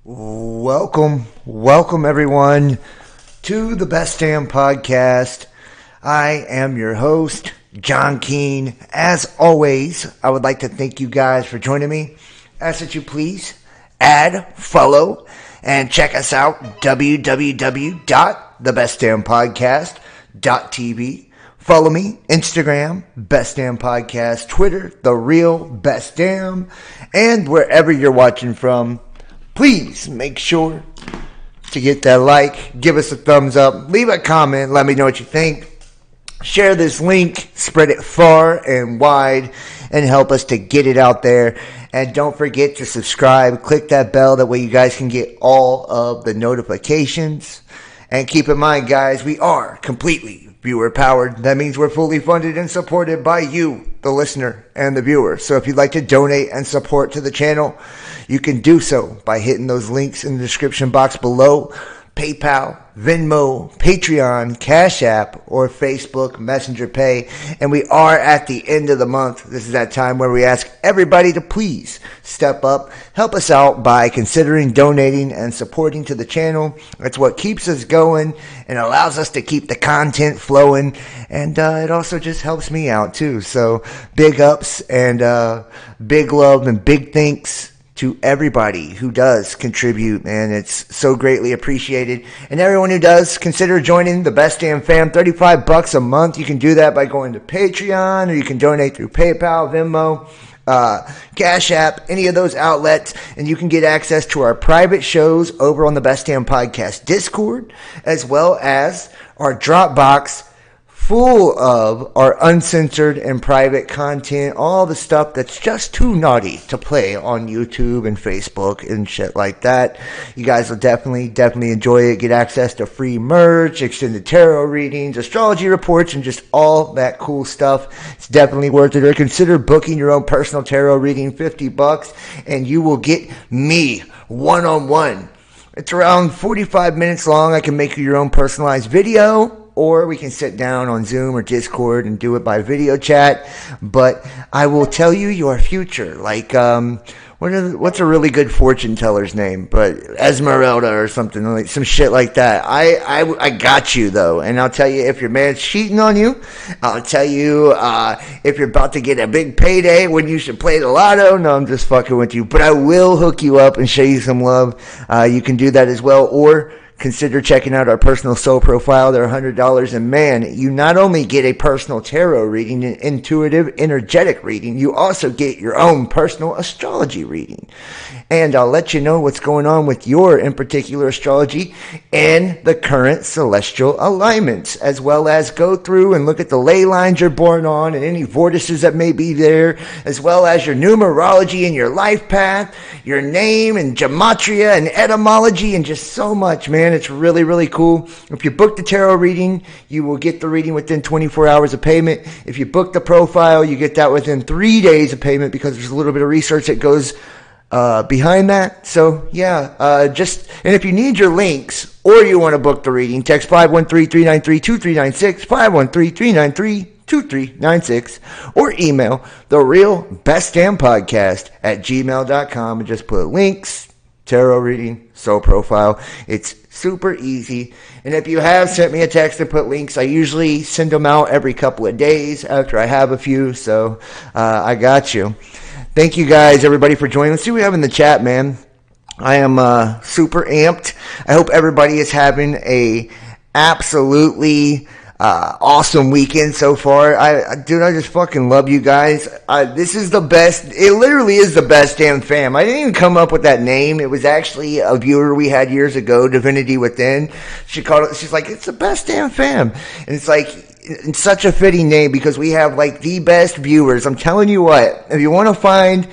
Welcome everyone to the Best Damn Podcast. I am your host, John Keane. As always, I would like to thank you guys for joining me. Ask that you please add, follow, and check us out, www.thebestdamnpodcast.tv. Follow me, Instagram, Best Damn Podcast, Twitter, The Real Best Damn, and wherever you're watching from, please make sure to get that like, give us a thumbs up, leave a comment, let me know what you think. Share this link, spread it far and wide, and help us to get it out there. And don't forget to subscribe, click that bell, that way you guys can get all of the notifications. And keep in mind, guys, we are completely viewer powered. That means we're fully funded and supported by you, the listener and the viewer. So if you'd like to donate and support to the channel, you can do so by hitting those links in the description box below. PayPal, Venmo, Patreon, Cash App, or Facebook Messenger Pay. And we are at the end of the month. This is that time where we ask everybody to please step up, help us out by considering donating and supporting to the channel. That's what keeps us going and allows us to keep the content flowing. And it also just helps me out too. So big ups and big love and big thanks to everybody who does contribute, and it's so greatly appreciated. And everyone who does, consider joining the Best Damn Fam. $35 a month. You can do that by going to Patreon, or you can donate through PayPal, Venmo, Cash App, any of those outlets, and you can get access to our private shows over on the Best Damn Podcast Discord, as well as our Dropbox full of our uncensored and private content, all the stuff that's just too naughty to play on YouTube and Facebook and shit like that. You guys will definitely enjoy it. Get access to free merch, extended tarot readings, astrology reports, and just all that cool stuff. It's definitely worth it. Or consider booking your own personal tarot reading, $50, and you will get me one-on-one. It's around 45 minutes long. I can make you your own personalized video, or we can sit down on Zoom or Discord and do it by video chat. But I will tell you your future. Like, what's a really good fortune teller's name? But Esmeralda or something, like some shit like that. I got you though, and I'll tell you if your man's cheating on you. I'll tell you if you're about to get a big payday when you should play the lotto. No, I'm just fucking with you. But I will hook you up and show you some love. You can do that as well, or consider checking out our personal soul profile. They're $100, and man, you not only get a personal tarot reading, an intuitive, energetic reading, you also get your own personal astrology reading. And I'll let you know what's going on with your, in particular, astrology and the current celestial alignments, as well as go through and look at the ley lines you're born on and any vortices that may be there, as well as your numerology and your life path, your name and gematria and etymology, and just so much, man. It's really, really cool. If you book the tarot reading, you will get the reading within 24 hours of payment. If you book the profile, you get that within 3 days of payment, because there's a little bit of research that goes behind that. So yeah, and if you need your links or you want to book the reading, text 513-393-2396, 513-393-2396, or email therealbestdampodcast@gmail.com and just put links, tarot reading, soul profile. It's super easy. And if you have sent me a text and put links, I usually send them out every couple of days after I have a few. So I got you. Thank you guys, everybody, for joining. Let's see what we have in the chat, man. I am super amped. I hope everybody is having a absolutely awesome weekend so far. I just fucking love you guys. This is the best. It literally is the Best Damn Fam. I didn't even come up with that name. It was actually a viewer we had years ago, Divinity Within. She called it. She's like, it's the Best Damn Fam, and it's like, it's such a fitting name because we have like the best viewers. I'm telling you what, if you want to find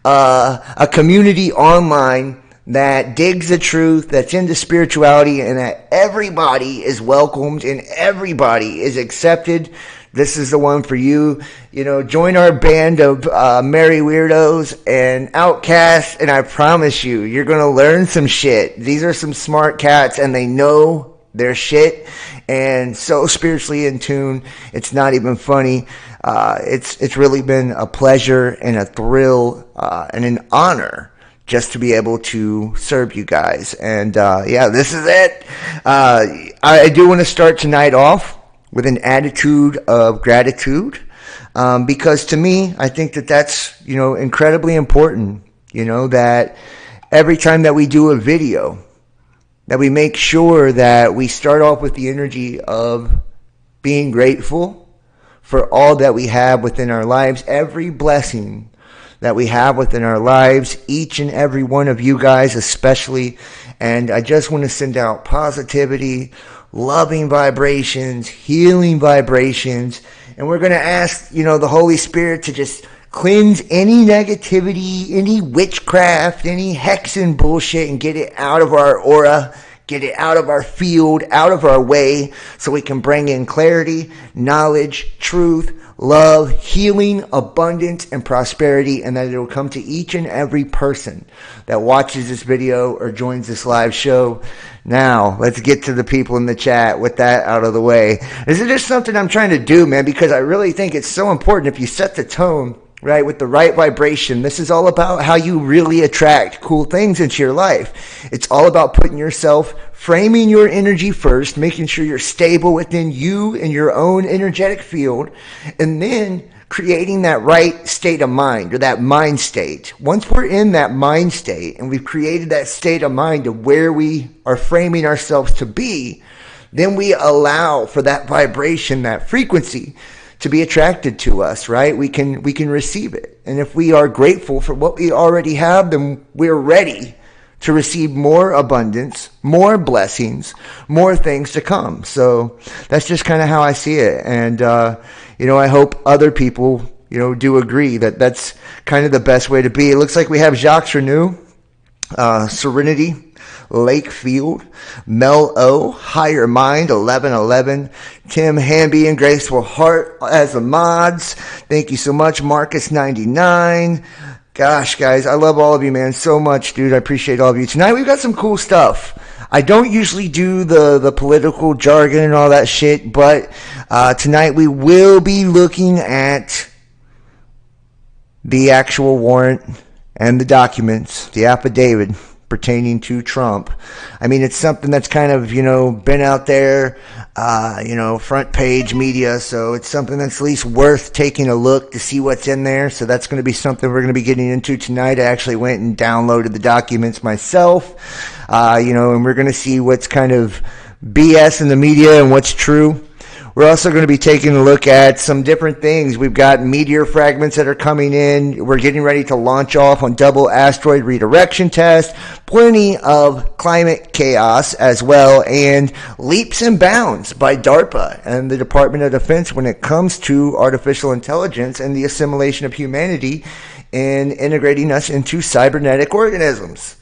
a community online that digs the truth, that's into spirituality, and that everybody is welcomed and everybody is accepted, this is the one for you. You know, join our band of merry weirdos and outcasts, and I promise you, you're going to learn some shit. These are some smart cats, and they know their shit, and so spiritually in tune, it's not even funny. It's really been a pleasure and a thrill and an honor just to be able to serve you guys. And yeah, this is it. I do want to start tonight off with an attitude of gratitude, because to me, I think that that's, incredibly important, that every time that we do a video, that we make sure that we start off with the energy of being grateful for all that we have within our lives, every blessing that we have within our lives, each and every one of you guys especially. And I just want to send out positivity, loving vibrations, healing vibrations. And we're going to ask, the Holy Spirit to just cleanse any negativity, any witchcraft, any hexing bullshit, and get it out of our aura, get it out of our field, out of our way, so we can bring in clarity, knowledge, truth, love, healing, abundance, and prosperity, and that it will come to each and every person that watches this video or joins this live show. Now, let's get to the people in the chat with that out of the way. This is just something I'm trying to do, man, because I really think it's so important. If you set the tone, right, with the right vibration, this is all about how you really attract cool things into your life. It's all about putting yourself, framing your energy first, making sure you're stable within you and your own energetic field, and then creating that right state of mind, or that mind state. Once we're in that mind state and we've created that state of mind of where we are framing ourselves to be, then we allow for that vibration, that frequency, to be attracted to us, right? We can receive it. And if we are grateful for what we already have, then we're ready to receive more abundance, more blessings, more things to come. So that's just kind of how I see it. And, I hope other people, do agree that that's kind of the best way to be. It looks like we have Jacques Renew, Serenity, Lakefield, Mel O, Higher Mind, 1111, Tim Hamby and Graceful Heart as the mods. Thank you so much, Marcus 99. Gosh, guys, I love all of you, man, so much, dude. I appreciate all of you. Tonight we've got some cool stuff. I don't usually do the political jargon and all that shit, but tonight we will be looking at the actual warrant and the documents, the affidavit pertaining to Trump. I mean, it's something that's kind of, been out there, front page media. So it's something that's at least worth taking a look to see what's in there. So that's going to be something we're going to be getting into tonight. I actually went and downloaded the documents myself, and we're going to see what's kind of BS in the media and what's true. We're also going to be taking a look at some different things. We've got meteor fragments that are coming in. We're getting ready to launch off on double asteroid redirection test. Plenty of climate chaos as well, and leaps and bounds by DARPA and the Department of Defense when it comes to artificial intelligence and the assimilation of humanity and integrating us into cybernetic organisms.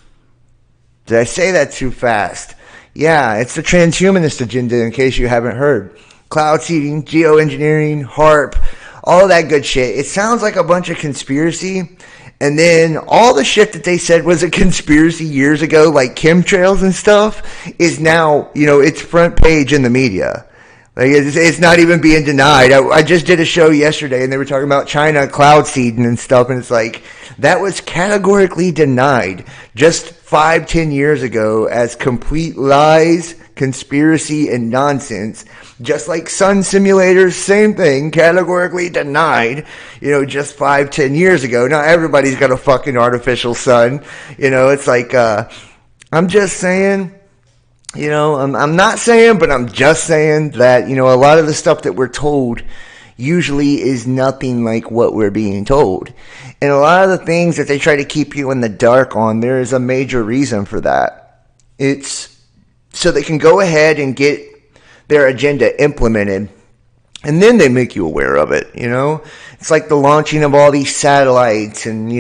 Did I say that too fast? Yeah, it's the transhumanist agenda, in case you haven't heard. Cloud seeding, geoengineering, HARP, all that good shit. It sounds like a bunch of conspiracy. And then all the shit that they said was a conspiracy years ago, like chemtrails and stuff, is now, it's front page in the media. Like, it's not even being denied. I just did a show yesterday, and they were talking about China cloud seeding and stuff, and it's like, that was categorically denied just 5-10 years ago as complete lies, conspiracy, and nonsense. Just like sun simulators, same thing, categorically denied, just 5-10 years ago. Now everybody's got a fucking artificial sun. It's like, I'm just saying, I'm not saying, but I'm just saying that, a lot of the stuff that we're told usually is nothing like what we're being told. And a lot of the things that they try to keep you in the dark on, there is a major reason for that. It's so they can go ahead and get their agenda implemented, and then they make you aware of it. It's like the launching of all these satellites and,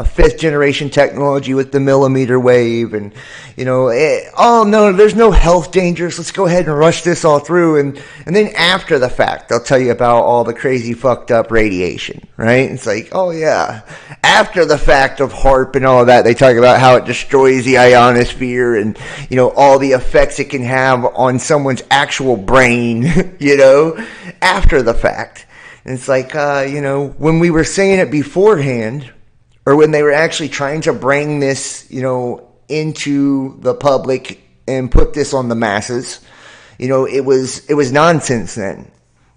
fifth generation technology with the millimeter wave and, oh no, there's no health dangers. Let's go ahead and rush this all through. And then after the fact, they'll tell you about all the crazy fucked up radiation, right? It's like, oh yeah. After the fact of HARP and all of that, they talk about how it destroys the ionosphere and, all the effects it can have on someone's actual brain, after the fact. And it's like, when we were saying it beforehand, or when they were actually trying to bring this, into the public and put this on the masses, it was nonsense then.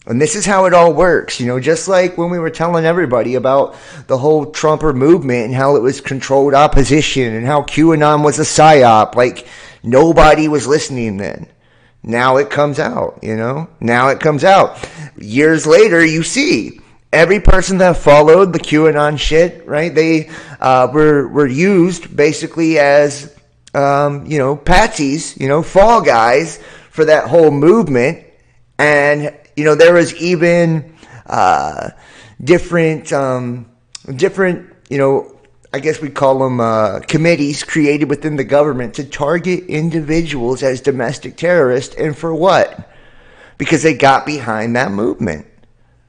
And this is how it all works, just like when we were telling everybody about the whole Trumper movement and how it was controlled opposition and how QAnon was a psyop. Like, nobody was listening then. Now it comes out, Now it comes out. Years later, you see every person that followed the QAnon shit, right? They were used basically as, patsies, fall guys for that whole movement. And there was even different, I guess we call them committees created within the government to target individuals as domestic terrorists. And for what? Because they got behind that movement,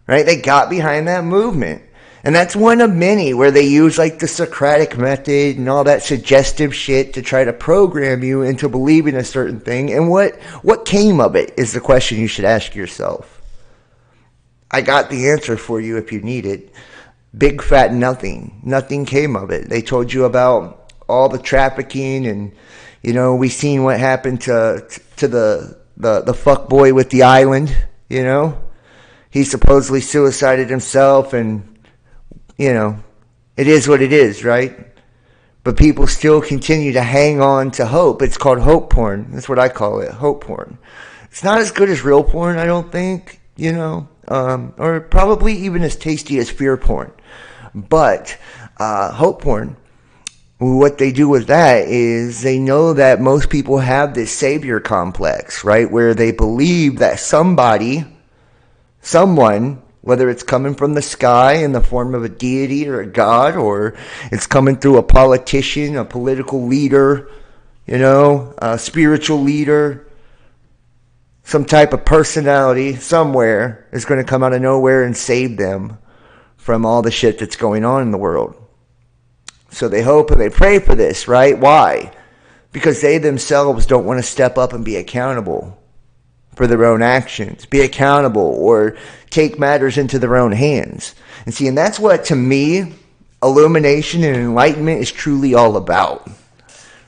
right? They got behind that movement. And that's one of many where they use like the Socratic method and all that suggestive shit to try to program you into believing a certain thing. And what came of it is the question you should ask yourself. I got the answer for you if you need it. Big fat nothing. Nothing came of it. They told you about all the trafficking and, we seen what happened to the fuck boy with the island, He supposedly suicided himself and, it is what it is, right? But people still continue to hang on to hope. It's called hope porn. That's what I call it, hope porn. It's not as good as real porn, I don't think, or probably even as tasty as fear porn. But hope porn, what they do with that is they know that most people have this savior complex, right? Where they believe that someone, whether it's coming from the sky in the form of a deity or a god, or it's coming through a politician, a political leader, a spiritual leader, some type of personality somewhere is going to come out of nowhere and save them from all the shit that's going on in the world. So they hope and they pray for this, right? Why? Because they themselves don't want to step up and be accountable for their own actions, be accountable, or take matters into their own hands. And that's what, to me, illumination and enlightenment is truly all about,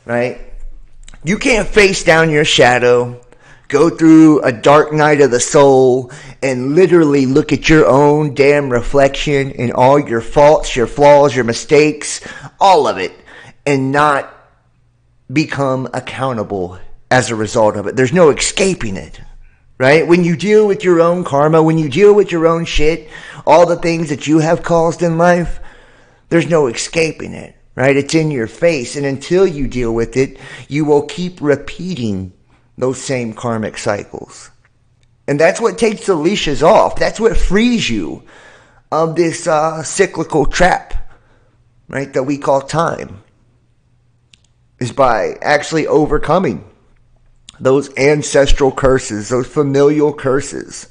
right? You can't face down your shadow, go through a dark night of the soul, and literally look at your own damn reflection and all your faults, your flaws, your mistakes, all of it, and not become accountable as a result of it. There's no escaping it, right? When you deal with your own karma, when you deal with your own shit, all the things that you have caused in life, there's no escaping it, right? It's in your face. And until you deal with it, you will keep repeating those same karmic cycles. And that's what takes the leashes off. That's what frees you of this cyclical trap, right, that we call time, is by actually overcoming those ancestral curses, those familial curses.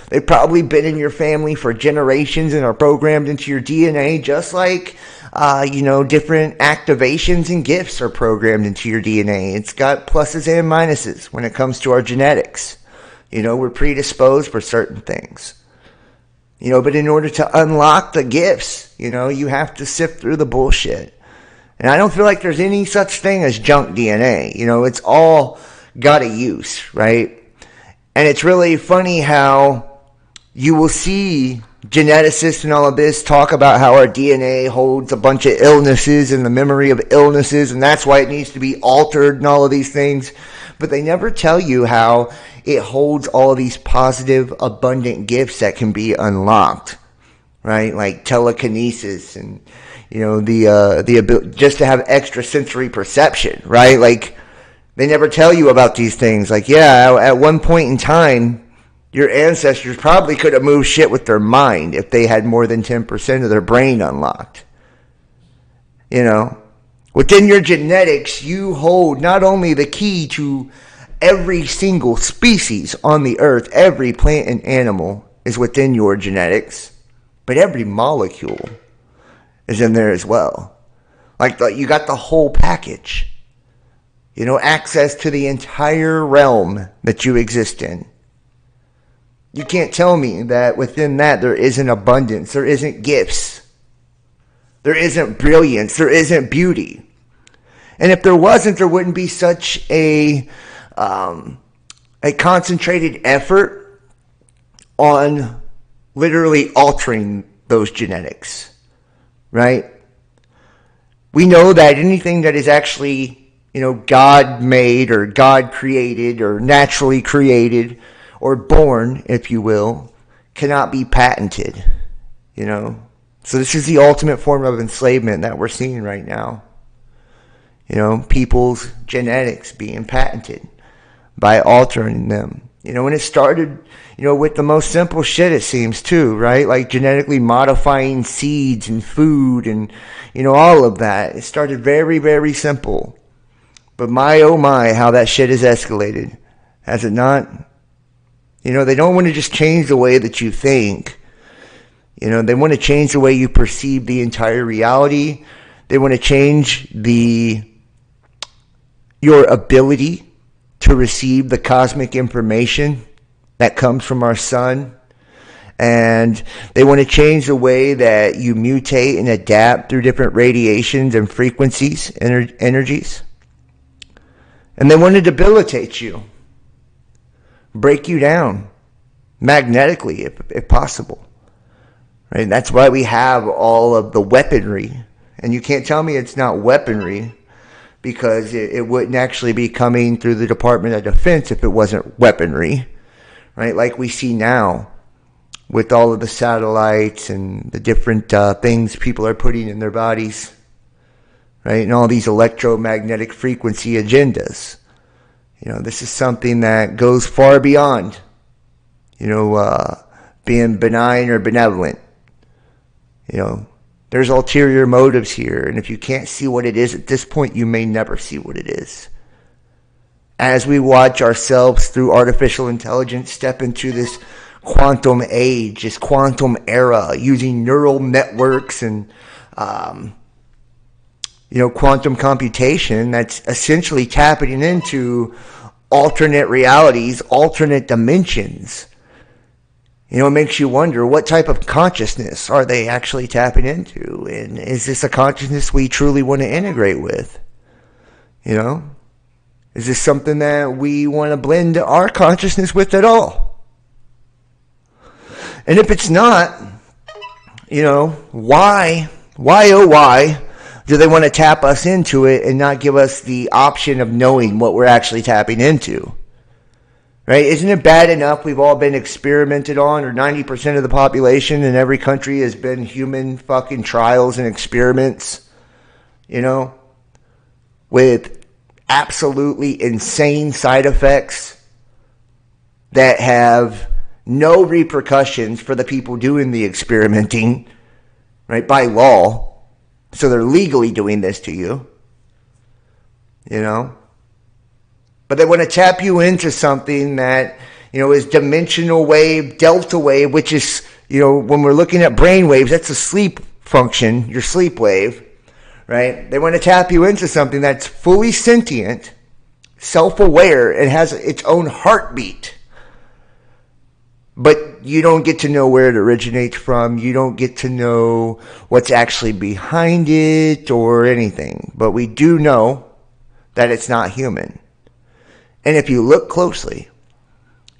They've probably been in your family for generations and are programmed into your DNA, just like, different activations and gifts are programmed into your DNA. It's got pluses and minuses when it comes to our genetics. We're predisposed for certain things. But in order to unlock the gifts, you have to sift through the bullshit. And I don't feel like there's any such thing as junk DNA. It's all got a use, right? And it's really funny how you will see geneticists and all of this talk about how our DNA holds a bunch of illnesses and the memory of illnesses, and that's why it needs to be altered and all of these things. But they never tell you how it holds all of these positive, abundant gifts that can be unlocked, right? Like telekinesis and, the ability just to have extrasensory perception, right? Like, they never tell you about these things. Like, yeah, at one point in time, your ancestors probably could have moved shit with their mind if they had more than 10% of their brain unlocked. Within your genetics, you hold not only the key to every single species on the earth, every plant and animal is within your genetics, but every molecule is in there as well. Like, you got the whole package. Access to the entire realm that you exist in. You can't tell me that within that there isn't abundance, there isn't gifts, There isn't brilliance. There isn't beauty. And if there wasn't, there wouldn't be such a concentrated effort on literally altering those genetics, right? We know that anything that is actually, God made or God created or naturally created or born, if you will, cannot be patented, So this is the ultimate form of enslavement that we're seeing right now. People's genetics being patented by altering them. And it started, with the most simple shit, it seems, too, right? Like genetically modifying seeds and food and, all of that. It started very, very simple. But my, oh my, how that shit has escalated. Has it not? They don't want to just change the way that you think. They want to change the way you perceive the entire reality. They want to change your ability to receive the cosmic information that comes from our sun. And they want to change the way that you mutate and adapt through different radiations and frequencies, energies. And they want to debilitate you, break you down magnetically if possible. Right? That's why we have all of the weaponry. And you can't tell me it's not weaponry, because it wouldn't actually be coming through the Department of Defense if it wasn't weaponry, right? Like we see now with all of the satellites and the different things people are putting in their bodies, right? And all these electromagnetic frequency agendas. This is something that goes far beyond, being benign or benevolent. There's ulterior motives here, and if you can't see what it is at this point, you may never see what it is. As we watch ourselves through artificial intelligence step into this quantum age, this quantum era, using neural networks and, quantum computation, that's essentially tapping into alternate realities, alternate dimensions. It makes you wonder, what type of consciousness are they actually tapping into? And is this a consciousness we truly want to integrate with? Is this something that we want to blend our consciousness with at all? And if it's not, why do they want to tap us into it and not give us the option of knowing what we're actually tapping into? Right? Isn't it bad enough we've all been experimented on, or 90% of the population in every country has been human fucking trials and experiments, with absolutely insane side effects that have no repercussions for the people doing the experimenting, right, by law. So they're legally doing this to you, But they want to tap you into something that, is dimensional wave, delta wave, which is, when we're looking at brain waves, that's a sleep function, your sleep wave, right? They want to tap you into something that's fully sentient, self-aware, and has its own heartbeat. But you don't get to know where it originates from. You don't get to know what's actually behind it or anything. But we do know that it's not human. And if you look closely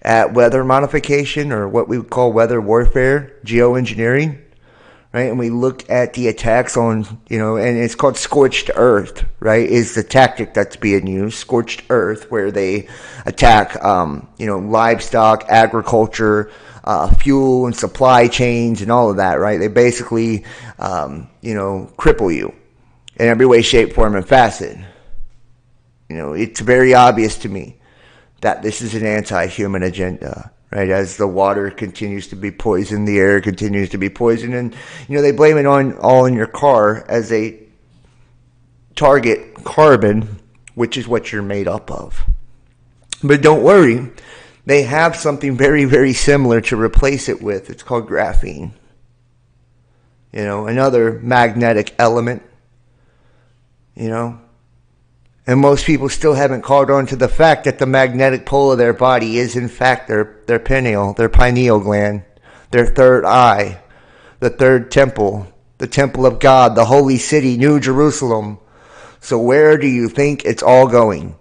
at weather modification, or what we would call weather warfare, geoengineering, right? And we look at the attacks on, and it's called scorched earth, right? Is the tactic that's being used, scorched earth, where they attack, livestock, agriculture, fuel and supply chains and all of that, right? They basically, cripple you in every way, shape, form, and facet. It's very obvious to me that this is an anti-human agenda, right? As the water continues to be poisoned, the air continues to be poisoned, and, they blame it all in your car as a target carbon, which is what you're made up of. But don't worry, they have something very, very similar to replace it with. It's called graphene. Another magnetic element, And most people still haven't caught on to the fact that the magnetic pole of their body is, in fact, their pineal gland, their third eye, the third temple, the temple of God, the holy city, New Jerusalem. So where do you think it's all going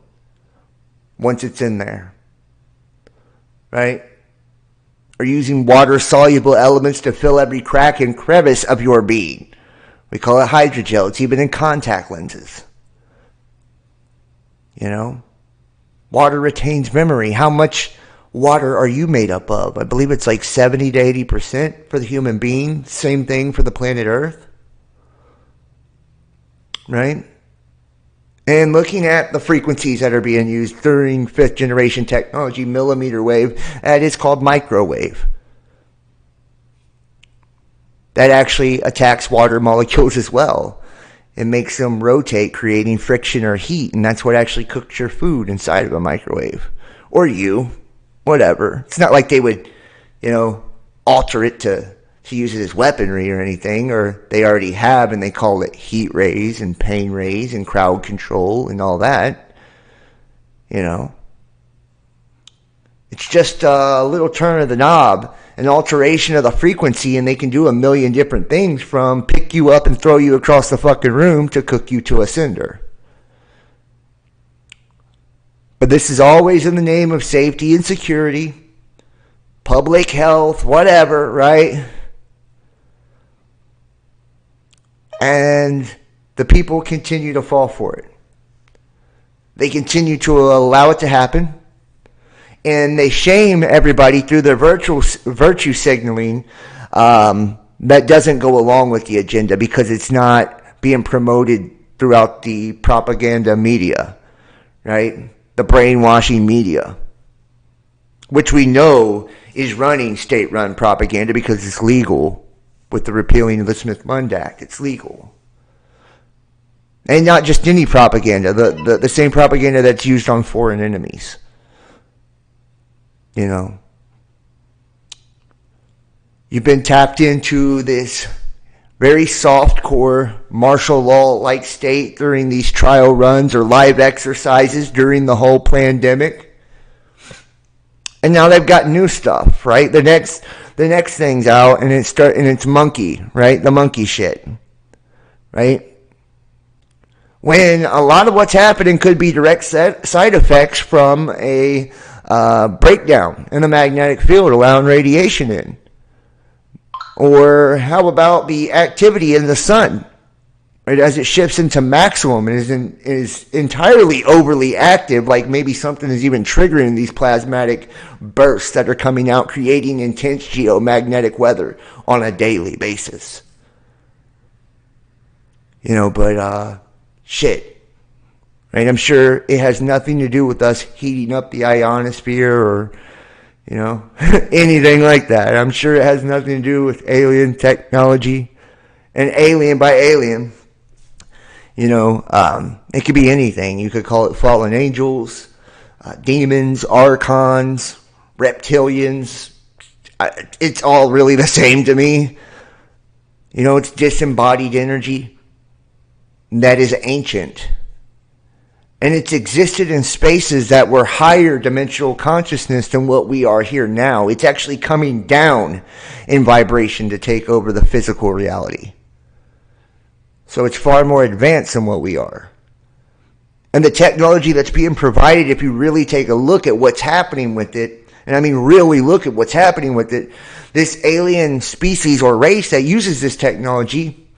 once it's in there? Right? Or using water-soluble elements to fill every crack and crevice of your being. We call it hydrogel. It's even in contact lenses. You know? Water retains memory. How much water are you made up of? I believe it's like 70 to 80% for the human being. Same thing for the planet Earth. Right? And looking at the frequencies that are being used during 5th generation technology, millimeter wave, that is called microwave. That actually attacks water molecules as well. It makes them rotate, creating friction or heat, and that's what actually cooks your food inside of a microwave. Or you, whatever. It's not like they would, alter it to use it as weaponry or anything, or they already have, and they call it heat rays and pain rays and crowd control and all that. It's just a little turn of the knob, an alteration of the frequency, and they can do a million different things, from pick you up and throw you across the fucking room to cook you to a cinder. But this is always in the name of safety and security, public health, whatever, right? And the people continue to fall for it. They continue to allow it to happen. And they shame everybody through their virtue signaling that doesn't go along with the agenda, because it's not being promoted throughout the propaganda media, right? The brainwashing media, which we know is running state-run propaganda because it's legal. With the repealing of the Smith-Mundt Act, it's legal. And not just any propaganda, the same propaganda that's used on foreign enemies. You've been tapped into this very soft core martial law-like state during these trial runs or live exercises during the whole pandemic. And now they've got new stuff, right? The next thing's out, and it's monkey, right? The monkey shit, right? When a lot of what's happening could be direct side effects from a breakdown in the magnetic field, allowing radiation in. Or how about the activity in the sun, right? As it shifts into maximum and is entirely overly active, like maybe something is even triggering these plasmatic bursts that are coming out, creating intense geomagnetic weather on a daily basis. Shit. Right? I'm sure it has nothing to do with us heating up the ionosphere or, anything like that. I'm sure it has nothing to do with alien technology. And alien by alien, it could be anything. You could call it fallen angels, demons, archons, reptilians. It's all really the same to me. It's disembodied energy that is ancient. And it's existed in spaces that were higher dimensional consciousness than what we are here now. It's actually coming down in vibration to take over the physical reality. So it's far more advanced than what we are. And the technology that's being provided, if you really take a look at what's happening with it, and I mean really look at what's happening with it, this alien species or race that uses this technology,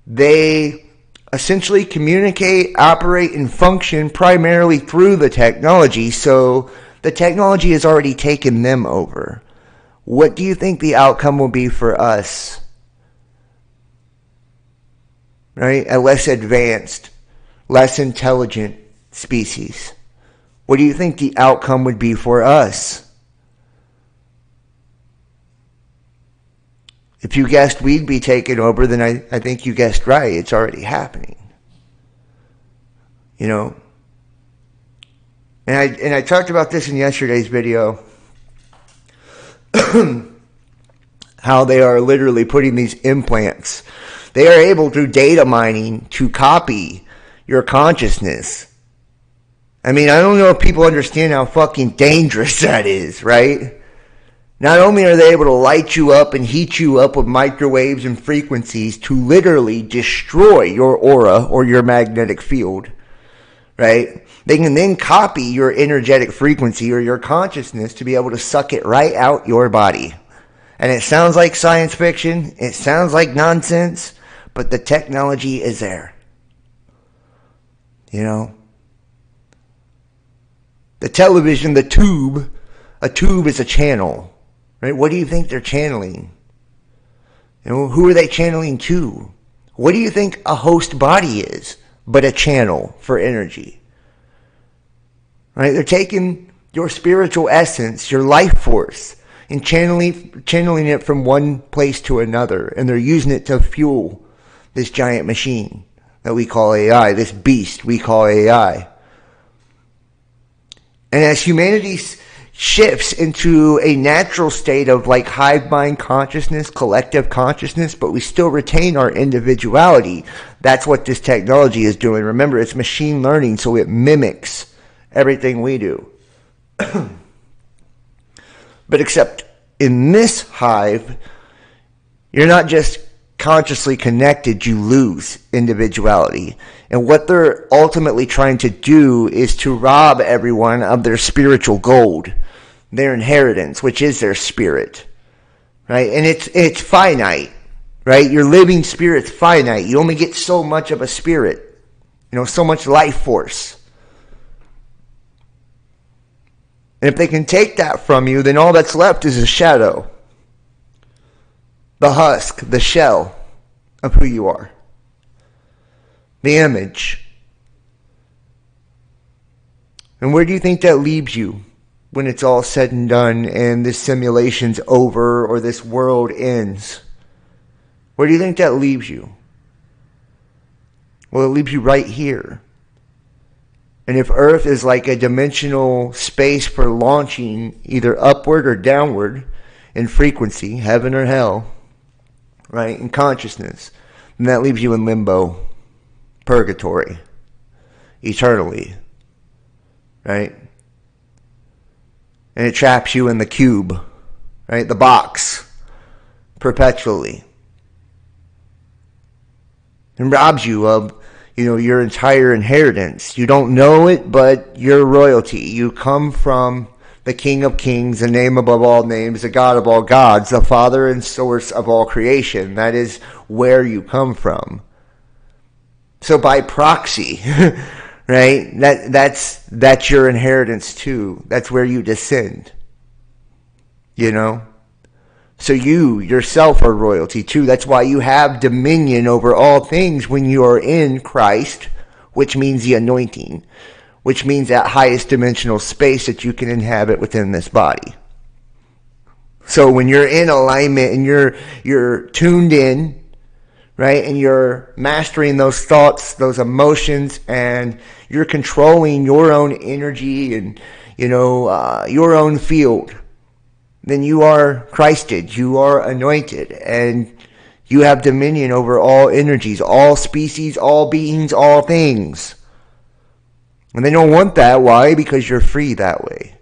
they essentially communicate, operate, and function primarily through the technology. So the technology has already taken them over. What do you think the outcome will be for us? Right? A less advanced, less intelligent species. What do you think the outcome would be for us? If you guessed we'd be taken over, then I think you guessed right. It's already happening. And I talked about this in yesterday's video. How they are literally putting these implants. They are able through data mining to copy your consciousness. I mean, I don't know if people understand how fucking dangerous that is, right? Not only are they able to light you up and heat you up with microwaves and frequencies to literally destroy your aura or your magnetic field, right? They can then copy your energetic frequency or your consciousness to be able to suck it right out your body. And it sounds like science fiction. It sounds like nonsense, but the technology is there. You know? The television, the tube, a tube is a channel. Right? What do you think they're channeling? You know, who are they channeling to? What do you think a host body is but a channel for energy? Right? They're taking your spiritual essence, your life force, and channeling it from one place to another, and they're using it to fuel this giant machine that we call AI, this beast we call AI. And as humanity shifts into a natural state of like hive mind consciousness, collective consciousness, but we still retain our individuality. That's what this technology is doing. Remember, it's machine learning, so it mimics everything we do. But except in this hive, you're not just consciously connected, you lose individuality. And what they're ultimately trying to do is to rob everyone of their spiritual gold, their inheritance, which is their spirit, right? And it's finite, right? Your living spirit's finite. You only get so much of a spirit, so much life force. And if they can take that from you, then all that's left is a shadow, the husk, the shell of who you are, the image. And where do you think that leaves you when it's all said and done and this simulation's over or this world ends? Where do you think that leaves you? Well, it leaves you right here. And if Earth is like a dimensional space for launching either upward or downward in frequency, heaven or hell, right, in consciousness, then that leaves you in limbo, purgatory, eternally, right? And it traps you in the cube, right, the box, perpetually. And robs you of your entire inheritance. You don't know it, but you're royalty. You come from the King of Kings, the name above all names, the God of all gods, the Father and source of all creation. That is where you come from. So by proxy, right? That's your inheritance too. That's where you descend. So you yourself are royalty too. That's why you have dominion over all things when you are in Christ, which means the anointing, which means that highest dimensional space that you can inhabit within this body. So when you're in alignment and you're tuned in, right, and you're mastering those thoughts, those emotions, and you're controlling your own energy and your own field, then you are Christed, you are anointed, and you have dominion over all energies, all species, all beings, all things. And they don't want that. Why? Because you're free that way.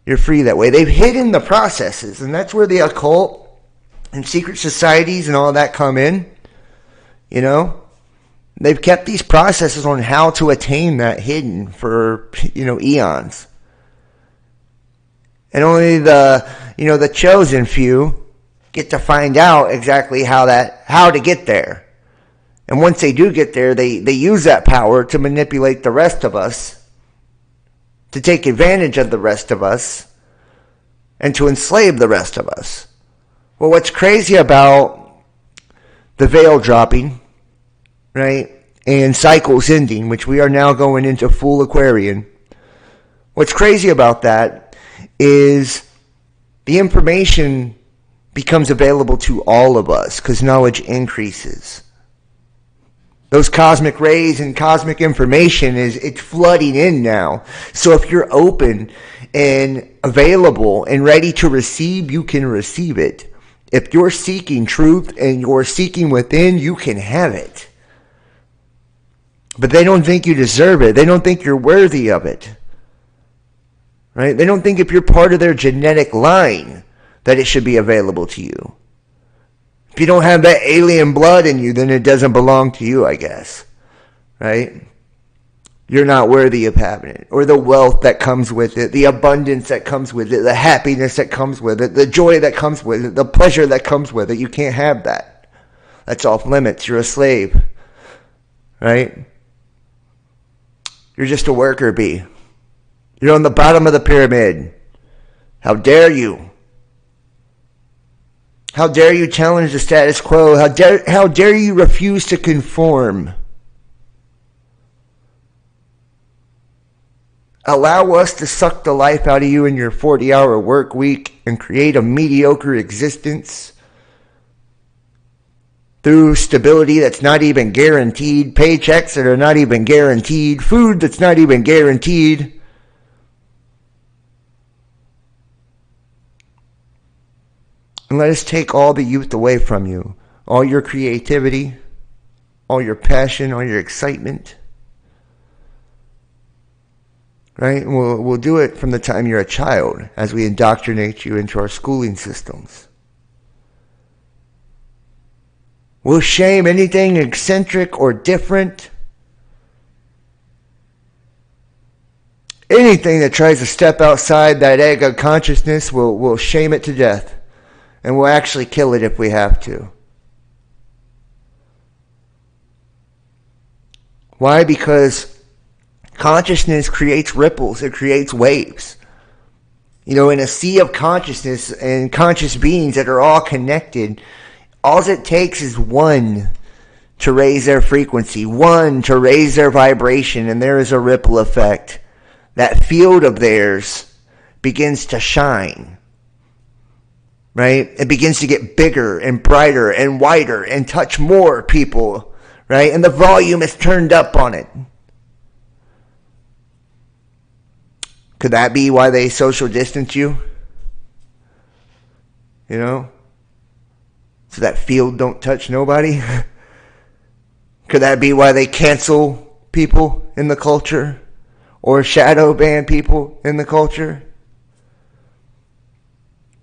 You're free that way. They've hidden the processes, and that's where the occult and secret societies and all that come in. They've kept these processes on how to attain that hidden for, eons. And only the chosen few get to find out exactly how to get there. And once they do get there, they use that power to manipulate the rest of us, to take advantage of the rest of us, and to enslave the rest of us. Well, what's crazy about the veil dropping, right, and cycles ending, which we are now going into full Aquarian, what's crazy about that is the information becomes available to all of us because knowledge increases. Those cosmic rays and cosmic information it's flooding in now. So if you're open and available and ready to receive, you can receive it. If you're seeking truth and you're seeking within, you can have it. But they don't think you deserve it. They don't think you're worthy of it. right? They don't think if you're part of their genetic line that it should be available to you. If you don't have that alien blood in you, then it doesn't belong to you, I guess, right? You're not worthy of having it, or the wealth that comes with it, the abundance that comes with it, the happiness that comes with it, the joy that comes with it, the pleasure that comes with it. You can't have that. That's off limits. You're a slave, right? You're just a worker bee. You're on the bottom of the pyramid. How dare you? How dare you challenge the status quo? How dare you refuse to conform? Allow us to suck the life out of you in your 40-hour work week and create a mediocre existence through stability that's not even guaranteed, paychecks that are not even guaranteed, food that's not even guaranteed. And let us take all the youth away from you, all your creativity, all your passion, all your excitement. Right? And we'll do it from the time you're a child as we indoctrinate you into our schooling systems. We'll shame anything eccentric or different. Anything that tries to step outside that egg of consciousness, we'll shame it to death. And we'll actually kill it if we have to. Why? Because consciousness creates ripples. It creates waves. You know, in a sea of consciousness and conscious beings that are all connected, all it takes is one to raise their frequency, one to raise their vibration, and there is a ripple effect. That field of theirs begins to shine. Right? It begins to get bigger and brighter and wider and touch more people, right? And the volume is turned up on it. Could that be why they social distance you? You know? So that field don't touch nobody? Could that be why they cancel people in the culture? Or shadow ban people in the culture?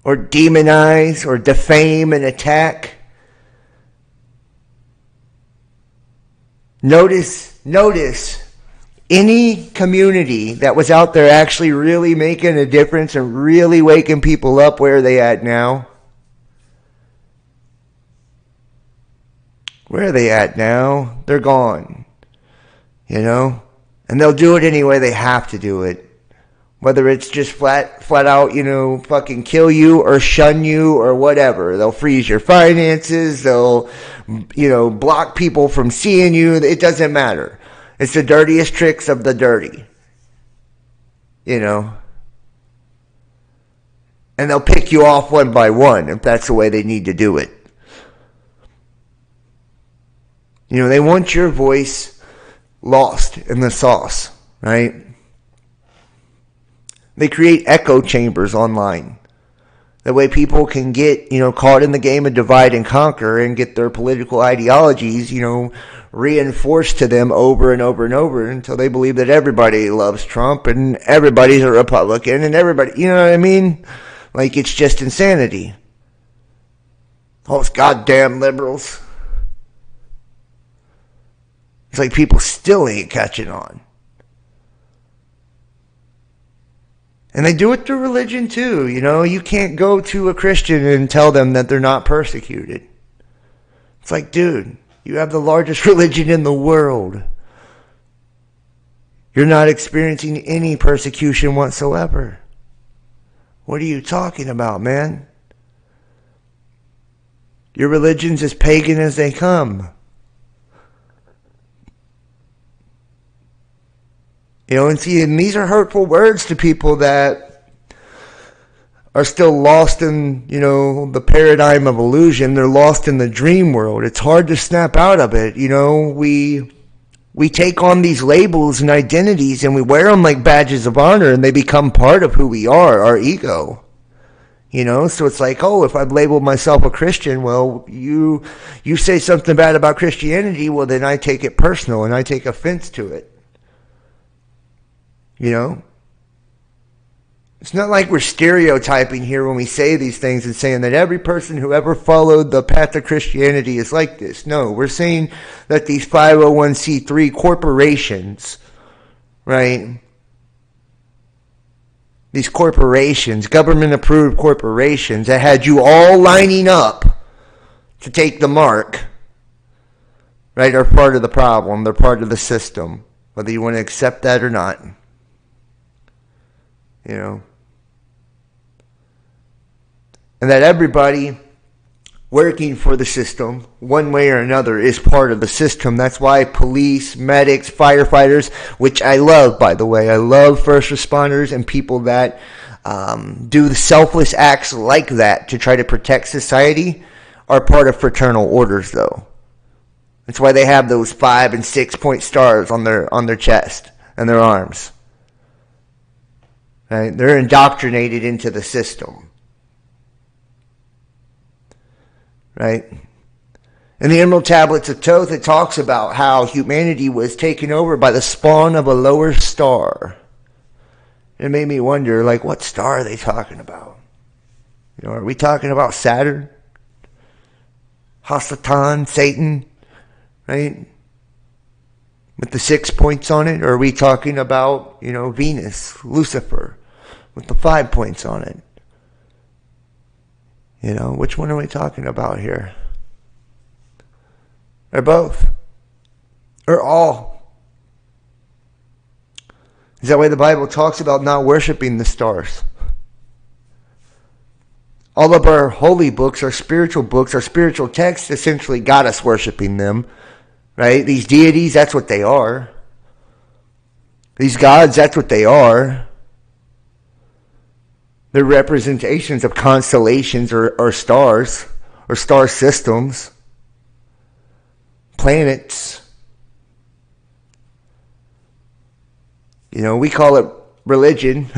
Or demonize, or defame and attack. Notice, any community that was out there actually really making a difference and really waking people up, where are they at now? Where are they at now? They're gone. You know? And they'll do it anyway. They have to do it. Whether it's just flat out, you know, fucking kill you or shun you or whatever. They'll freeze your finances. They'll, you know, block people from seeing you. It doesn't matter. It's the dirtiest tricks of the dirty. You know. And they'll pick you off one by one if that's the way they need to do it. You know, they want your voice lost in the sauce, right? They create echo chambers online. That way people can get, you know, caught in the game of divide and conquer and get their political ideologies, you know, reinforced to them over and over and over until they believe that everybody loves Trump and everybody's a Republican and everybody, you know what I mean? Like, it's just insanity. Those goddamn liberals. It's like people still ain't catching on. And they do it through religion too. You know, you can't go to a Christian and tell them that they're not persecuted. It's like, dude, you have the largest religion in the world. You're not experiencing any persecution whatsoever. What are you talking about, man? Your religion's as pagan as they come. You know, and see, and these are hurtful words to people that are still lost in, you know, the paradigm of illusion. They're lost in the dream world. It's hard to snap out of it. You know, we take on these labels and identities and we wear them like badges of honor and they become part of who we are, our ego. You know, so it's like, oh, if I've labeled myself a Christian, well, you say something bad about Christianity, well, then I take it personal and I take offense to it. You know? It's not like we're stereotyping here when we say these things and saying that every person who ever followed the path of Christianity is like this. No, we're saying that these 501c3 corporations, right? These corporations, government-approved corporations that had you all lining up to take the mark, right, are part of the problem. They're part of the system, whether you want to accept that or not. You know? And that everybody working for the system, one way or another, is part of the system. That's why police, medics, firefighters, which I love, by the way. I love first responders and people that do the selfless acts like that to try to protect society, are part of fraternal orders, though. That's why they have those 5 and 6 point stars on their chest and their arms. Right? They're indoctrinated into the system. Right? In the Emerald Tablets of Thoth, it talks about how humanity was taken over by the spawn of a lower star. It made me wonder, like, what star are they talking about? You know, are we talking about Saturn? Hasatan, Satan, right? With the 6 points on it? Or are we talking about, you know, Venus, Lucifer, with the 5 points on it? You know, which one are we talking about here? Or both? Or all? Is that why the Bible talks about not worshiping the stars? All of our holy books, our spiritual texts essentially got us worshiping them. Right? These deities, that's what they are. These gods, that's what they are. They're representations of constellations or stars or star systems, planets. You know, we call it religion.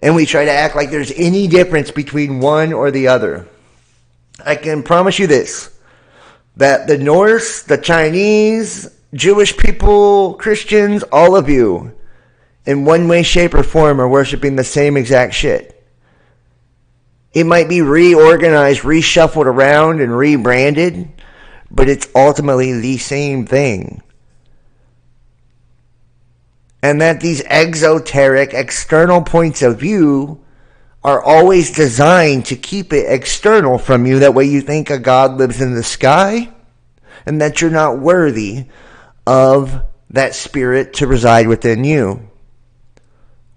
And we try to act like there's any difference between one or the other. I can promise you this, that the Norse, the Chinese, Jewish people, Christians, all of you, in one way, shape, or form, are worshiping the same exact shit. It might be reorganized, reshuffled around, and rebranded, but it's ultimately the same thing. And that these exoteric, external points of view are always designed to keep it external from you. That way you think a God lives in the sky, and that you're not worthy of that spirit to reside within you.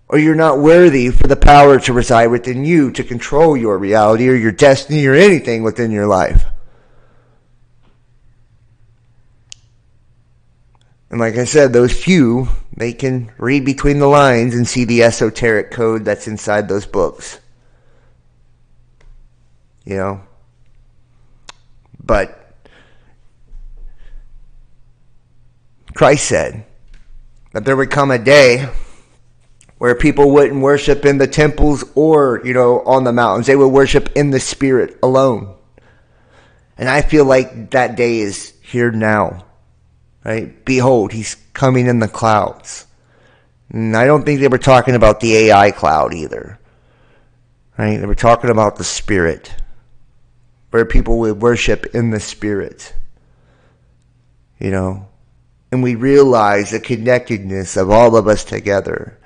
Or you're not worthy for the power to reside within you to control your reality or your destiny or anything within your life. And like I said, those few, they can read between the lines and see the esoteric code that's inside those books. You know? But Christ said that there would come a day where people wouldn't worship in the temples or, you know, on the mountains. They would worship in the Spirit alone. And I feel like that day is here now. Right? Behold, he's coming in the clouds. And I don't think they were talking about the AI cloud either. Right? They were talking about the Spirit, where people would worship in the Spirit. You know? And we realize the connectedness of all of us together,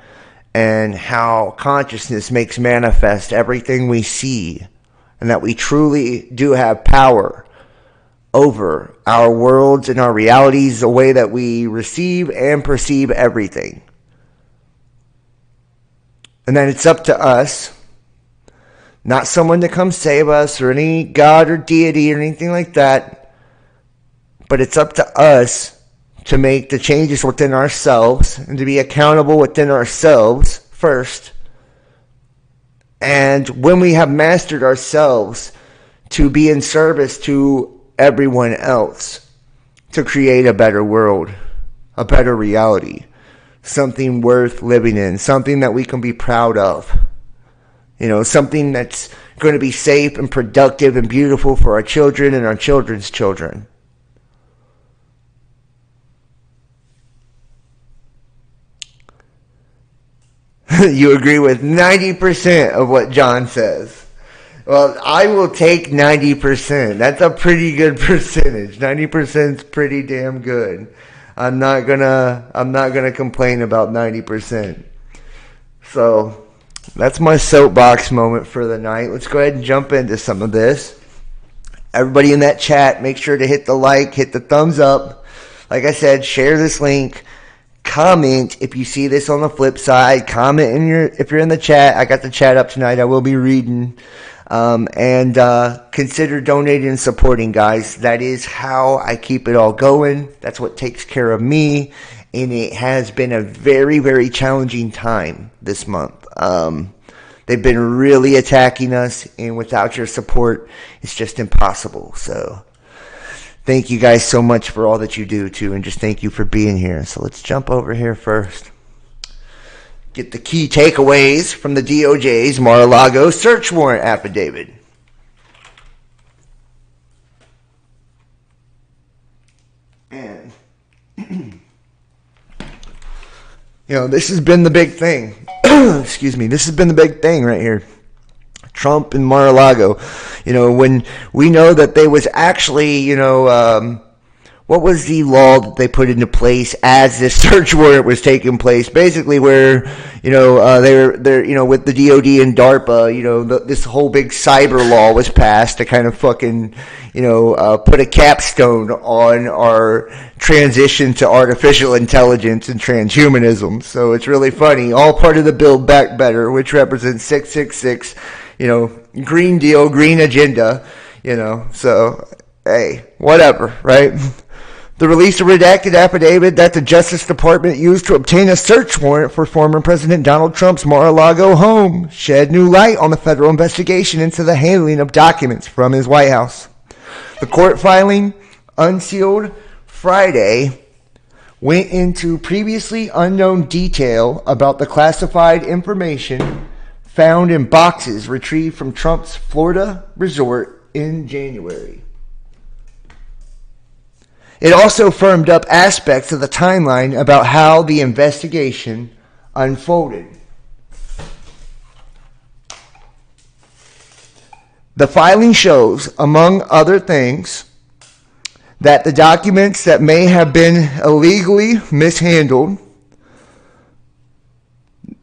and how consciousness makes manifest everything we see, and that we truly do have power over our worlds and our realities, the way that we receive and perceive everything. And then it's up to us, not someone to come save us or any god or deity or anything like that, but it's up to us to make the changes within ourselves and to be accountable within ourselves first. And when we have mastered ourselves, to be in service to everyone else, to create a better world, a better reality, something worth living in, something that we can be proud of. You know, something that's going to be safe and productive and beautiful for our children and our children's children. You agree with 90% of what John says. Well, I will take 90%. That's a pretty good percentage. 90% is pretty damn good. I'm not gonna complain about 90%. So that's my soapbox moment for the night. Let's go ahead and jump into some of this. Everybody in that chat, make sure to hit the like, hit the thumbs up. Like I said, share this link. Comment if you see this on the flip side. Comment if you're in the chat. I got the chat up tonight. I will be reading. And consider donating and supporting, guys. That is how I keep it all going. That's what takes care of me. And it has been a very, very challenging time this month. They've been really attacking us, and without your support, it's just impossible. So thank you guys so much for all that you do, too, and just thank you for being here. So let's jump over here first. Get the key takeaways from the DOJ's Mar-a-Lago search warrant affidavit. And, this has been the big thing. Excuse me. This has been the big thing right here. Trump and Mar-a-Lago. When we know that they was actually, what was the law that they put into place as this search warrant was taking place? Basically, where they're with the DOD and DARPA, this whole big cyber law was passed to kind of fucking put a capstone on our transition to artificial intelligence and transhumanism. So it's really funny. All part of the Build Back Better, which represents 666. Green Deal, green agenda. So hey, whatever, right? The release of redacted affidavit that the Justice Department used to obtain a search warrant for former President Donald Trump's Mar-a-Lago home shed new light on the federal investigation into the handling of documents from his White House. The court filing, unsealed Friday, went into previously unknown detail about the classified information found in boxes retrieved from Trump's Florida resort in January. It also firmed up aspects of the timeline about how the investigation unfolded. The filing shows, among other things, that the documents that may have been illegally mishandled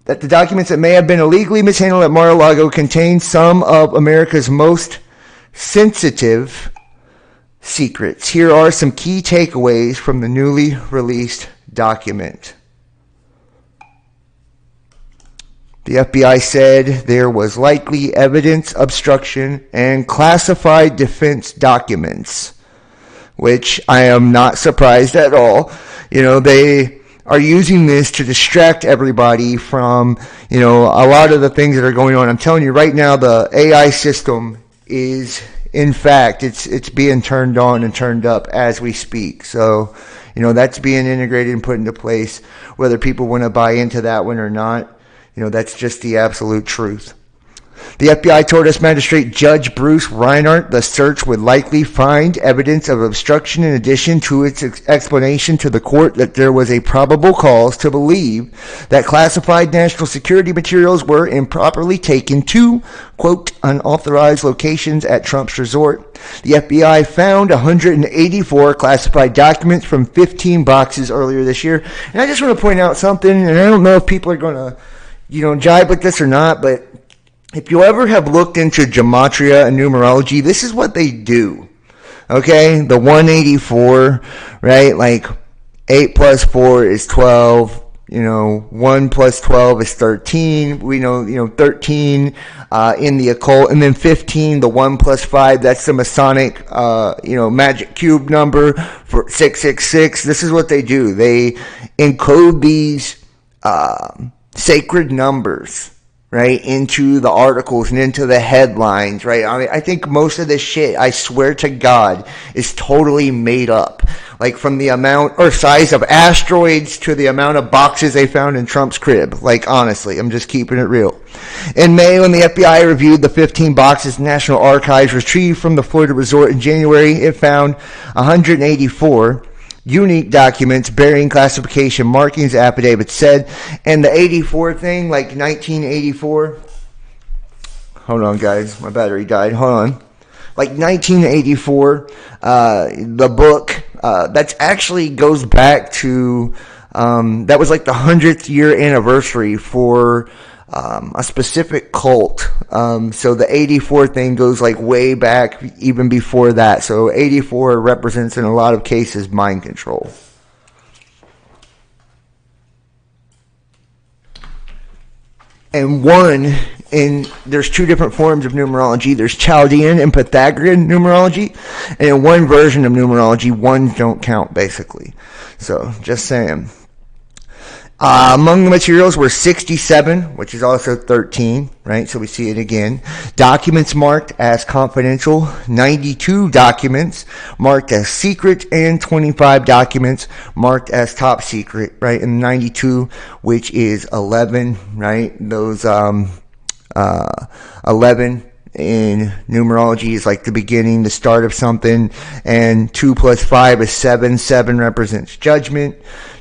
at Mar-a-Lago contain some of America's most sensitive secrets. Here are some key takeaways from the newly released document. The FBI said there was likely evidence obstruction and classified defense documents, which I am not surprised at all. They are using this to distract everybody from, a lot of the things that are going on. I'm telling you right now, the AI system is, in fact, it's being turned on and turned up as we speak. So, that's being integrated and put into place. Whether people want to buy into that one or not, that's just the absolute truth. The FBI told us Magistrate Judge Bruce Reinhart the search would likely find evidence of obstruction in addition to its explanation to the court that there was a probable cause to believe that classified national security materials were improperly taken to, quote, unauthorized locations at Trump's resort. The FBI found 184 classified documents from 15 boxes earlier this year. And I just want to point out something, and I don't know if people are going to, jibe with this or not, but if you ever have looked into Gematria and Numerology, this is what they do. Okay? The 184, right? Like 8 plus 4 is 12. 1 plus 12 is 13. We know, 13 in the occult. And then 15, the 1 plus 5, that's the Masonic, magic cube number for 666. This is what they do. They encode these sacred numbers, right, into the articles and into the headlines, right? I think most of this shit, I swear to God, is totally made up. Like from the amount or size of asteroids to the amount of boxes they found in Trump's crib. Like, honestly, I'm just keeping it real. In May, when the FBI reviewed the 15 boxes National Archives retrieved from the Florida resort in January, it found 184 unique documents bearing classification markings, affidavit said. And the 84 thing, like 1984. Hold on, guys. My battery died. Hold on. Like 1984, the book, that's actually goes back to, that was like the 100th year anniversary for a specific cult. So the 84 thing goes like way back even before that. So 84 represents in a lot of cases mind control. And there's two different forms of numerology. There's Chaldean and Pythagorean numerology. And in one version of numerology, ones don't count, basically. So, just saying. Among the materials were 67, which is also 13, right? So we see it again. Documents marked as confidential, 92 documents marked as secret, and 25 documents marked as top secret, right? And 92, which is 11, right? Those 11 in numerology is like the beginning, the start of something, and 2 plus 5 is 7. 7 represents judgment.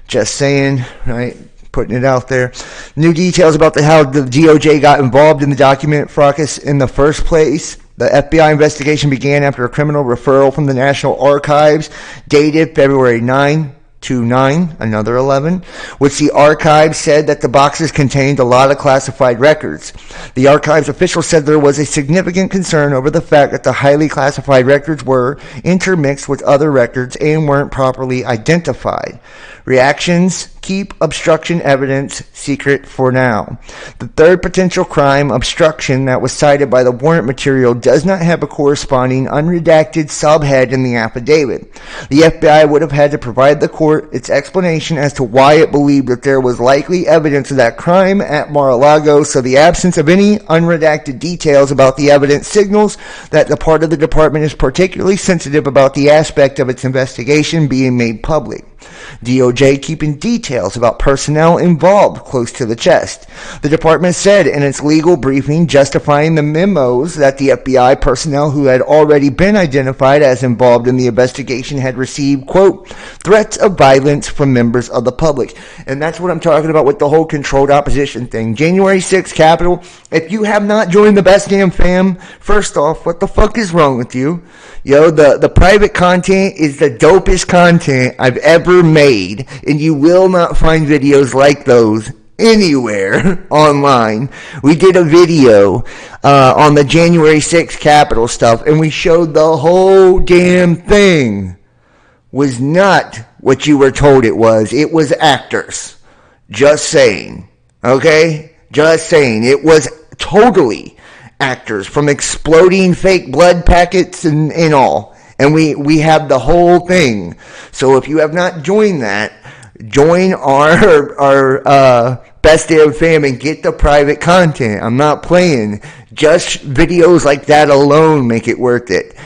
Just saying, right? Putting it out there. New details about how the DOJ got involved in the document fracas in the first place. The FBI investigation began after a criminal referral from the National Archives dated February 9/29, another 11, which the archives said that the boxes contained a lot of classified records. The archives official said there was a significant concern over the fact that the highly classified records were intermixed with other records and weren't properly identified. Reactions: keep obstruction evidence secret for now. The third potential crime, obstruction, that was cited by the warrant material does not have a corresponding unredacted subhead in the affidavit. The FBI would have had to provide the court its explanation as to why it believed that there was likely evidence of that crime at Mar-a-Lago, so the absence of any unredacted details about the evidence signals that the part of the department is particularly sensitive about the aspect of its investigation being made public. DOJ keeping details about personnel involved close to the chest. The department said in its legal briefing justifying the memos that the FBI personnel who had already been identified as involved in the investigation had received, quote, threats of violence from members of the public. And that's what I'm talking about with the whole controlled opposition thing. January 6th Capitol. If you have not joined the Best Damn Fam, first off, what the fuck is wrong with you? Yo, the private content is the dopest content I've ever made, and you will not find videos like those anywhere online. We did a video on the January 6th Capitol stuff, and we showed the whole damn thing was not what you were told it was. It was actors. Just saying. Okay? Just saying. It was totally actors, from exploding fake blood packets and all. And we have the whole thing. So if you have not joined that, join our Best Damn Fam and get the private content. I'm not playing. Just videos like that alone make it worth it.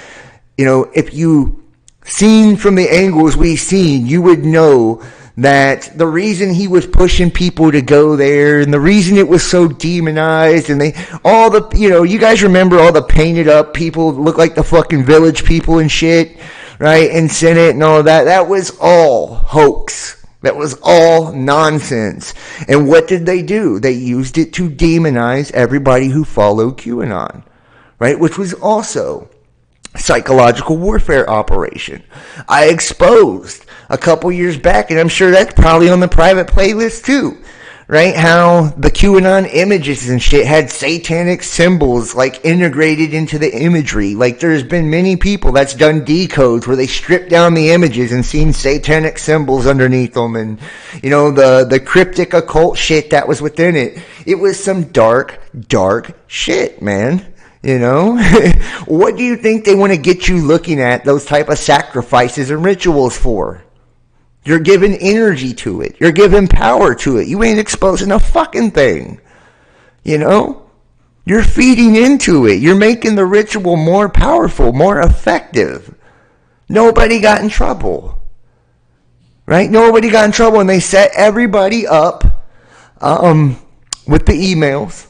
You know, if you seen from the angles we've seen, you would know that the reason he was pushing people to go there, and the reason it was so demonized, and you guys remember all the painted up people that look like the fucking Village People and shit, right, in Senate and all of that. That was all hoax. That was all nonsense. And what did they do? They used it to demonize everybody who followed QAnon, right, which was also psychological warfare operation. I exposed a couple years back, and I'm sure that's probably on the private playlist too, right? How the QAnon images and shit had satanic symbols like integrated into the imagery. Like there's been many people that's done decodes where they strip down the images and seen satanic symbols underneath them, and the cryptic occult shit that was within it. It was some dark shit, man. What do you think they want to get you looking at those type of sacrifices and rituals for? You're giving energy to it. You're giving power to it. You ain't exposing a fucking thing. You're feeding into it. You're making the ritual more powerful, more effective. Nobody got in trouble. Right? Nobody got in trouble, and they set everybody up with the emails.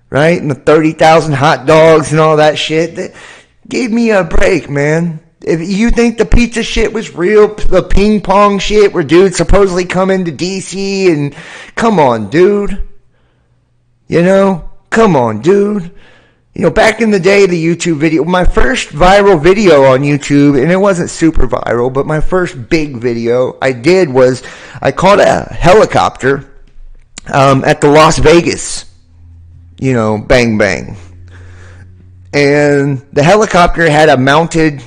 Right? And the 30,000 hot dogs and all that shit. That gave me a break, man. If you think the pizza shit was real, the ping pong shit where dudes supposedly come into DC and come on, dude. You know, come on, dude. You know, back in the day, the YouTube video, my first viral video on YouTube, and it wasn't super viral, but my first big video I did was I caught a helicopter at the Las Vegas, you know, bang bang. And the helicopter had a mounted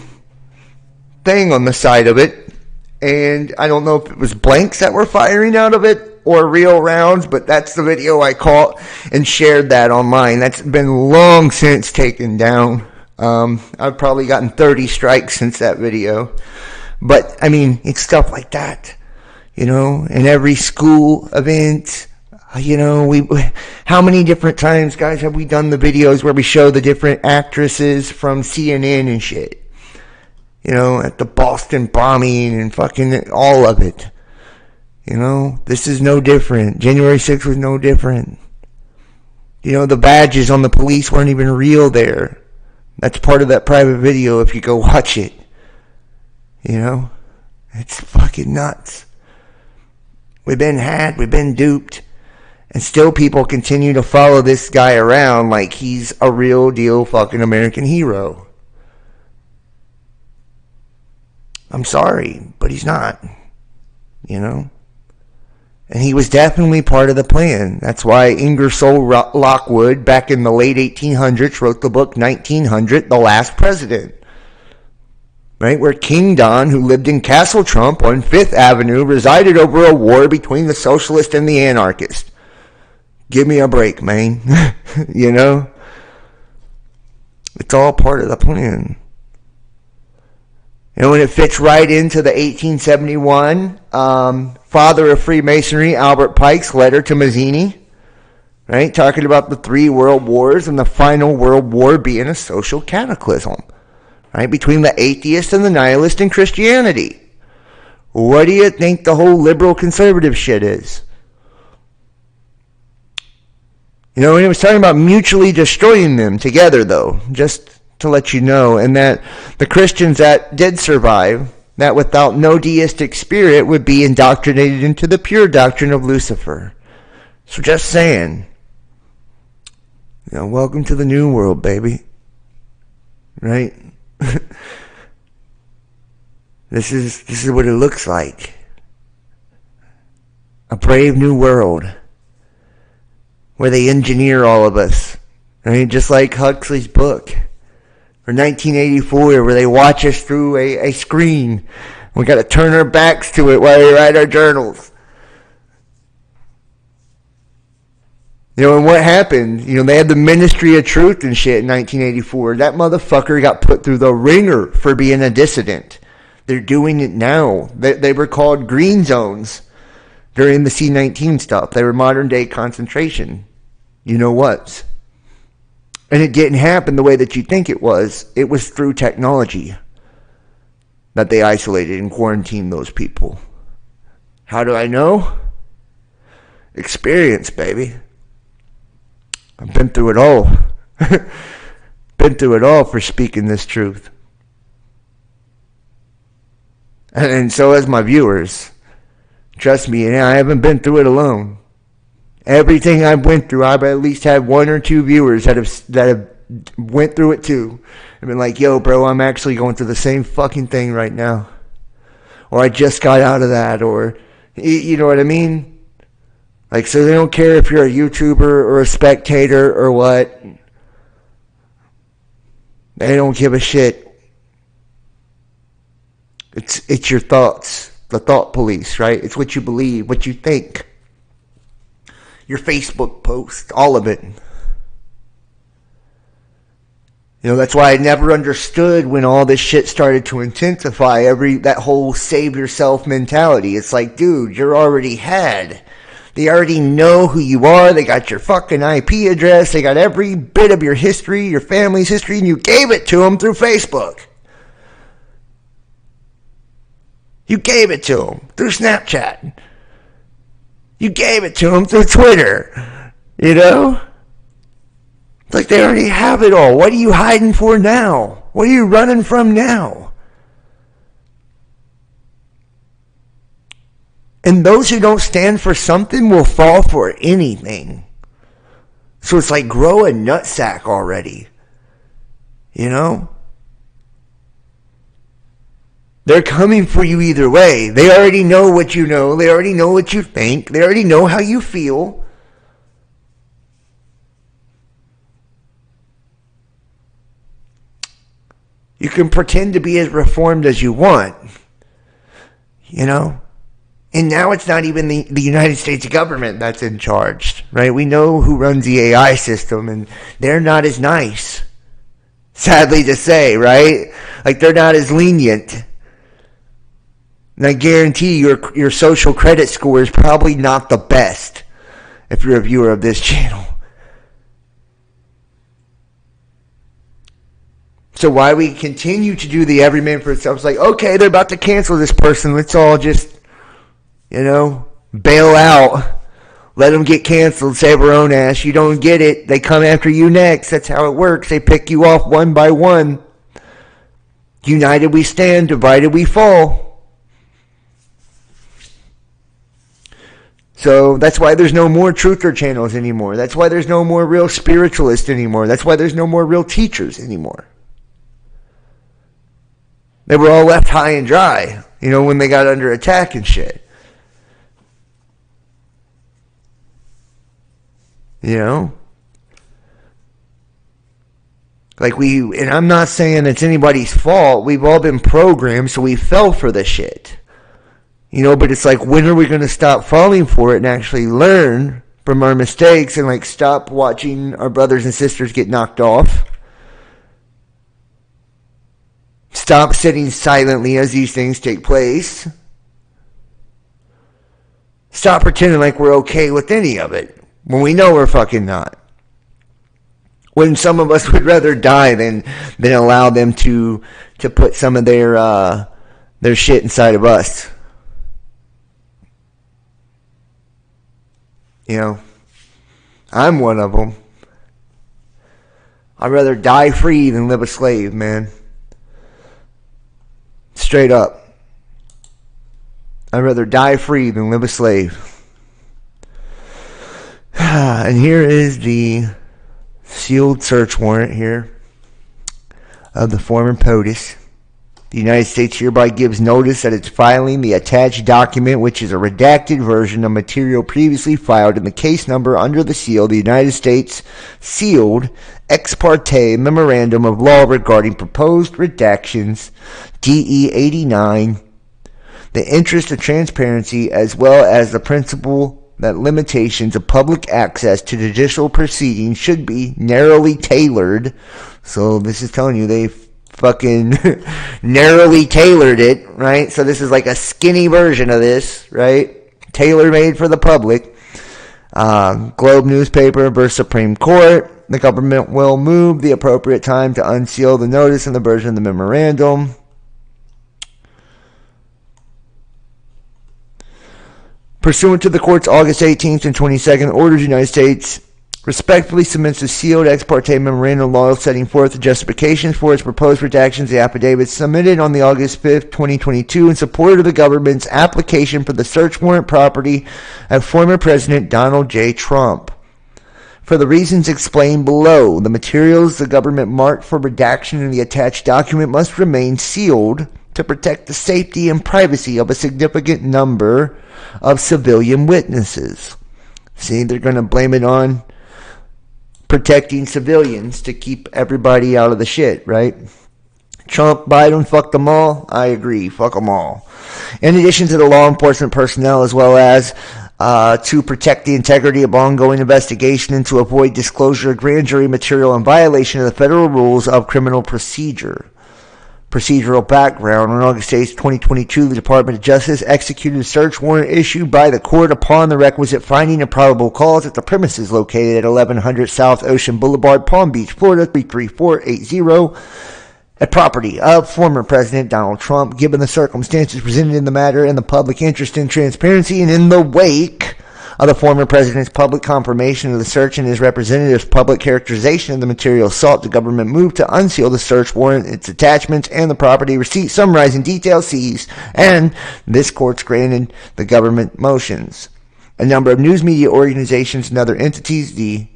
thing on the side of it, and I don't know if it was blanks that were firing out of it or real rounds, but that's the video I caught and shared that online. That's been long since taken down. I've probably gotten 30 strikes since that video. But I mean, it's stuff like that, you know, in every school event. You know, how many different times, guys, have we done the videos where we show the different actresses from CNN and shit? You know, at the Boston bombing and fucking all of it. You know, this is no different. January 6th was no different. You know, the badges on the police weren't even real there. That's part of that private video if you go watch it. You know, it's fucking nuts. We've been had, we've been duped. And still people continue to follow this guy around like he's a real deal fucking American hero. I'm sorry, but he's not. You know? And he was definitely part of the plan. That's why Ingersoll Lockwood, back in the late 1800s, wrote the book 1900, The Last President. Right? Where King Don, who lived in Castle Trump on 5th Avenue, resided over a war between the socialist and the anarchist. Give me a break, man. You know? It's all part of the plan. And when it fits right into the 1871 father of Freemasonry, Albert Pike's letter to Mazzini, right? Talking about the 3 world wars and the final world war being a social cataclysm, right? Between the atheist and the nihilist in Christianity. What do you think the whole liberal conservative shit is? You know, and it was talking about mutually destroying them together, though, just to let you know, and that the Christians that did survive, that without no deistic spirit would be indoctrinated into the pure doctrine of Lucifer. So just saying, you know, welcome to the new world, baby. Right? This is what it looks like. A brave new world where they engineer all of us. Right? Just like Huxley's book. Or 1984, where they watch us through a screen. We got to turn our backs to it while we write our journals. You know, and what happened? You know, they had the Ministry of Truth and shit in 1984. That motherfucker got put through the ringer for being a dissident. They're doing it now. They were called green zones during the C-19 stuff. They were modern day concentration. You know what? And it didn't happen the way that you think it was. It was through technology that they isolated and quarantined those people. How do I know? Experience, baby. I've been through it all. Been through it all for speaking this truth. And so has my viewers. Trust me, I haven't been through it alone. Everything I've went through, I've at least had 1 or 2 viewers that have went through it too. And been like, yo, bro, I'm actually going through the same fucking thing right now. Or I just got out of that. Or, you know what I mean? Like, so they don't care if you're a YouTuber or a spectator or what. They don't give a shit. It's your thoughts. The thought police, right? It's what you believe, what you think. Your Facebook post, all of it. You know, that's why I never understood when all this shit started to intensify, that whole save yourself mentality. It's like, dude, you're already had. They already know who you are. They got your fucking IP address. They got every bit of your history, your family's history, and you gave it to them through Facebook. You gave it to them through Snapchat. You gave it to them through Twitter. You know? It's like they already have it all. What are you hiding for now? What are you running from now? And those who don't stand for something will fall for anything. So it's like, grow a nutsack already. You know? They're coming for you either way. They already know what you know. They already know what you think. They already know how you feel. You can pretend to be as reformed as you want. You know? And now it's not even the United States government that's in charge, right? We know who runs the AI system, and they're not as nice. Sadly to say, right? Like, they're not as lenient. And I guarantee your social credit score is probably not the best if you're a viewer of this channel. So why we continue to do the everyman for itself? It's like, okay, they're about to cancel this person. Let's all just, bail out. Let them get canceled. Save our own ass. You don't get it, they come after you next. That's how it works. They pick you off one by one. United we stand, divided we fall. So that's why there's no more truther channels anymore. That's why there's no more real spiritualists anymore. That's why there's no more real teachers anymore. They were all left high and dry, when they got under attack and shit. And I'm not saying it's anybody's fault. We've all been programmed, so we fell for the shit. But it's like, when are we going to stop falling for it and actually learn from our mistakes and stop watching our brothers and sisters get knocked off? Stop sitting silently as these things take place. Stop pretending like we're okay with any of it when we know we're fucking not. When some of us would rather die than allow them to put some of their shit inside of us. I'm one of them. I'd rather die free than live a slave, man. Straight up. I'd rather die free than live a slave. And here is the sealed search warrant here of the former POTUS. The United States hereby gives notice that it's filing the attached document, which is a redacted version of material previously filed in the case number under the seal, the United States sealed ex parte memorandum of law regarding proposed redactions, DE 89, the interest of transparency, as well as the principle that limitations of public access to judicial proceedings should be narrowly tailored. So this is telling you they fucking narrowly tailored it, right? So this is like a skinny version of this, right? Tailor-made for the public. Globe newspaper versus Supreme Court. The government will move the appropriate time to unseal the notice and the version of the memorandum. Pursuant to the court's August 18th and 22nd orders, the United States respectfully submits a sealed ex parte memorandum of law setting forth the justifications for its proposed redactions. The affidavit submitted on the August 5th, 2022 in support of the government's application for the search warrant property of former President Donald J. Trump. For the reasons explained below, the materials the government marked for redaction in the attached document must remain sealed to protect the safety and privacy of a significant number of civilian witnesses. See, they're going to blame it on protecting civilians to keep everybody out of the shit, right? Trump, Biden, fuck them all. I agree, fuck them all. In addition to the law enforcement personnel, as well as to protect the integrity of ongoing investigation and to avoid disclosure of grand jury material in violation of the federal rules of criminal procedure. Procedural background. On August 8, 2022, the Department of Justice executed a search warrant issued by the court upon the requisite finding of probable cause at the premises located at 1100 South Ocean Boulevard, Palm Beach, Florida, 33480, a property of former President Donald Trump. Given the circumstances presented in the matter and the public interest in transparency, and in the wake of the former president's public confirmation of the search and his representative's public characterization of the materials sought, the government moved to unseal the search warrant, its attachments, and the property receipts summarizing details seized, and this court's granted the government motions. A number of news media organizations and other entities, the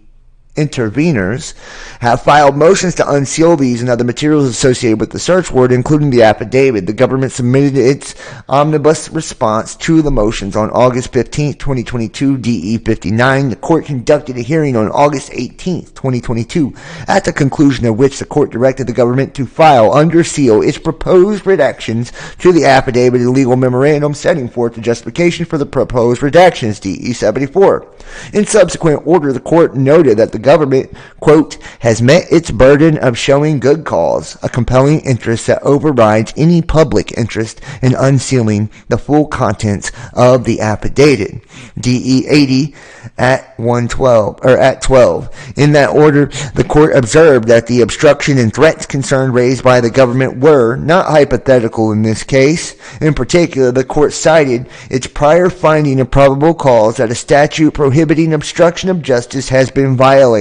interveners, have filed motions to unseal these and other materials associated with the search warrant, including the affidavit. The government submitted its omnibus response to the motions on August 15, 2022, DE 59. The court conducted a hearing on August 18, 2022, at the conclusion of which the court directed the government to file under seal its proposed redactions to the affidavit and legal memorandum setting forth the justification for the proposed redactions, DE 74. In subsequent order, the court noted that the government, quote, has met its burden of showing good cause, a compelling interest that overrides any public interest in unsealing the full contents of the affidavit. DE 80 at 12. In that order, the court observed that the obstruction and threats concerned raised by the government were not hypothetical in this case. In particular, the court cited its prior finding of probable cause that a statute prohibiting obstruction of justice has been violated,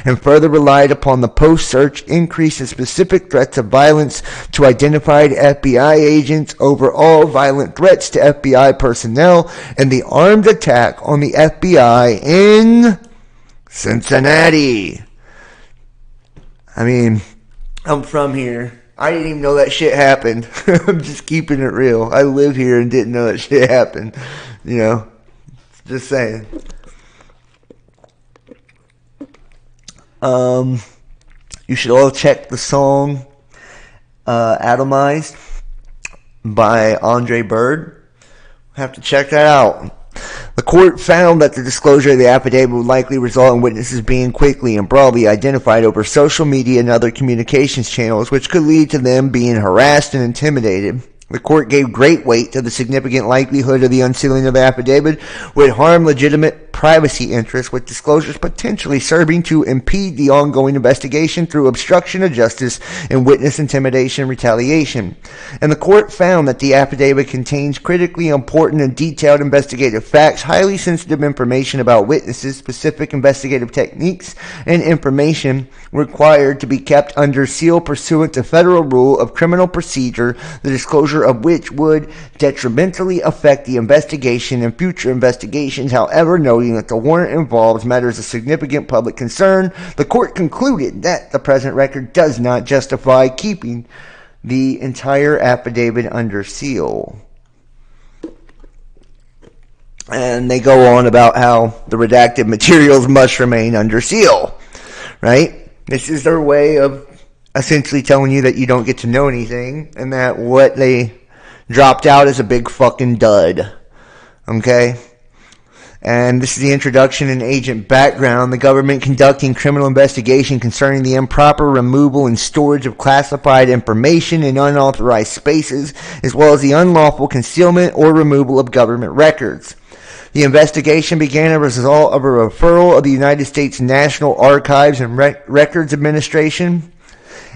and further relied upon the post-search increase in specific threats of violence to identified FBI agents over all violent threats to FBI personnel and the armed attack on the FBI in Cincinnati. I mean, I'm from here. I didn't even know that shit happened. I'm just keeping it real. I live here and didn't know that shit happened. You know, just saying. You should all check the song Atomized by Andre Bird. Have to check that out. The court found that the disclosure of the affidavit would likely result in witnesses being quickly and broadly identified over social media and other communications channels, which could lead to them being harassed and intimidated. The court gave great weight to the significant likelihood of the unsealing of the affidavit would harm legitimate privacy interests, with disclosures potentially serving to impede the ongoing investigation through obstruction of justice and witness intimidation and retaliation. And the court found that the affidavit contains critically important and detailed investigative facts, highly sensitive information about witnesses, specific investigative techniques, and information required to be kept under seal pursuant to federal rule of criminal procedure, the disclosure of which would detrimentally affect the investigation and future investigations. However, noting that the warrant involves matters of significant public concern, the court concluded that the present record does not justify keeping the entire affidavit under seal. And they go on about how the redacted materials must remain under seal, right? This is their way of essentially telling you that you don't get to know anything and that what they dropped out is a big fucking dud. Okay? And this is the introduction and agent background. The government conducting criminal investigation concerning the improper removal and storage of classified information in unauthorized spaces, as well as the unlawful concealment or removal of government records. The investigation began as a result of a referral of the United States National Archives and Records Administration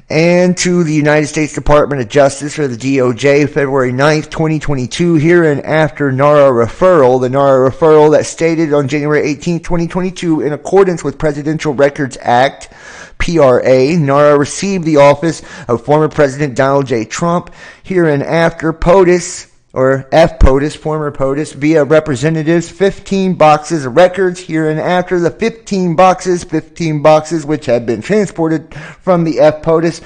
and to the United States Department of Justice, or the DOJ, February 9th, 2022, hereinafter NARA referral. The NARA referral that stated on January 18th, 2022, in accordance with Presidential Records Act, PRA, NARA received the office of former President Donald J. Trump, hereinafter POTUS, or FPOTUS, former POTUS, via representatives, 15 boxes of records, hereinafter the 15 boxes which had been transported from the FPOTUS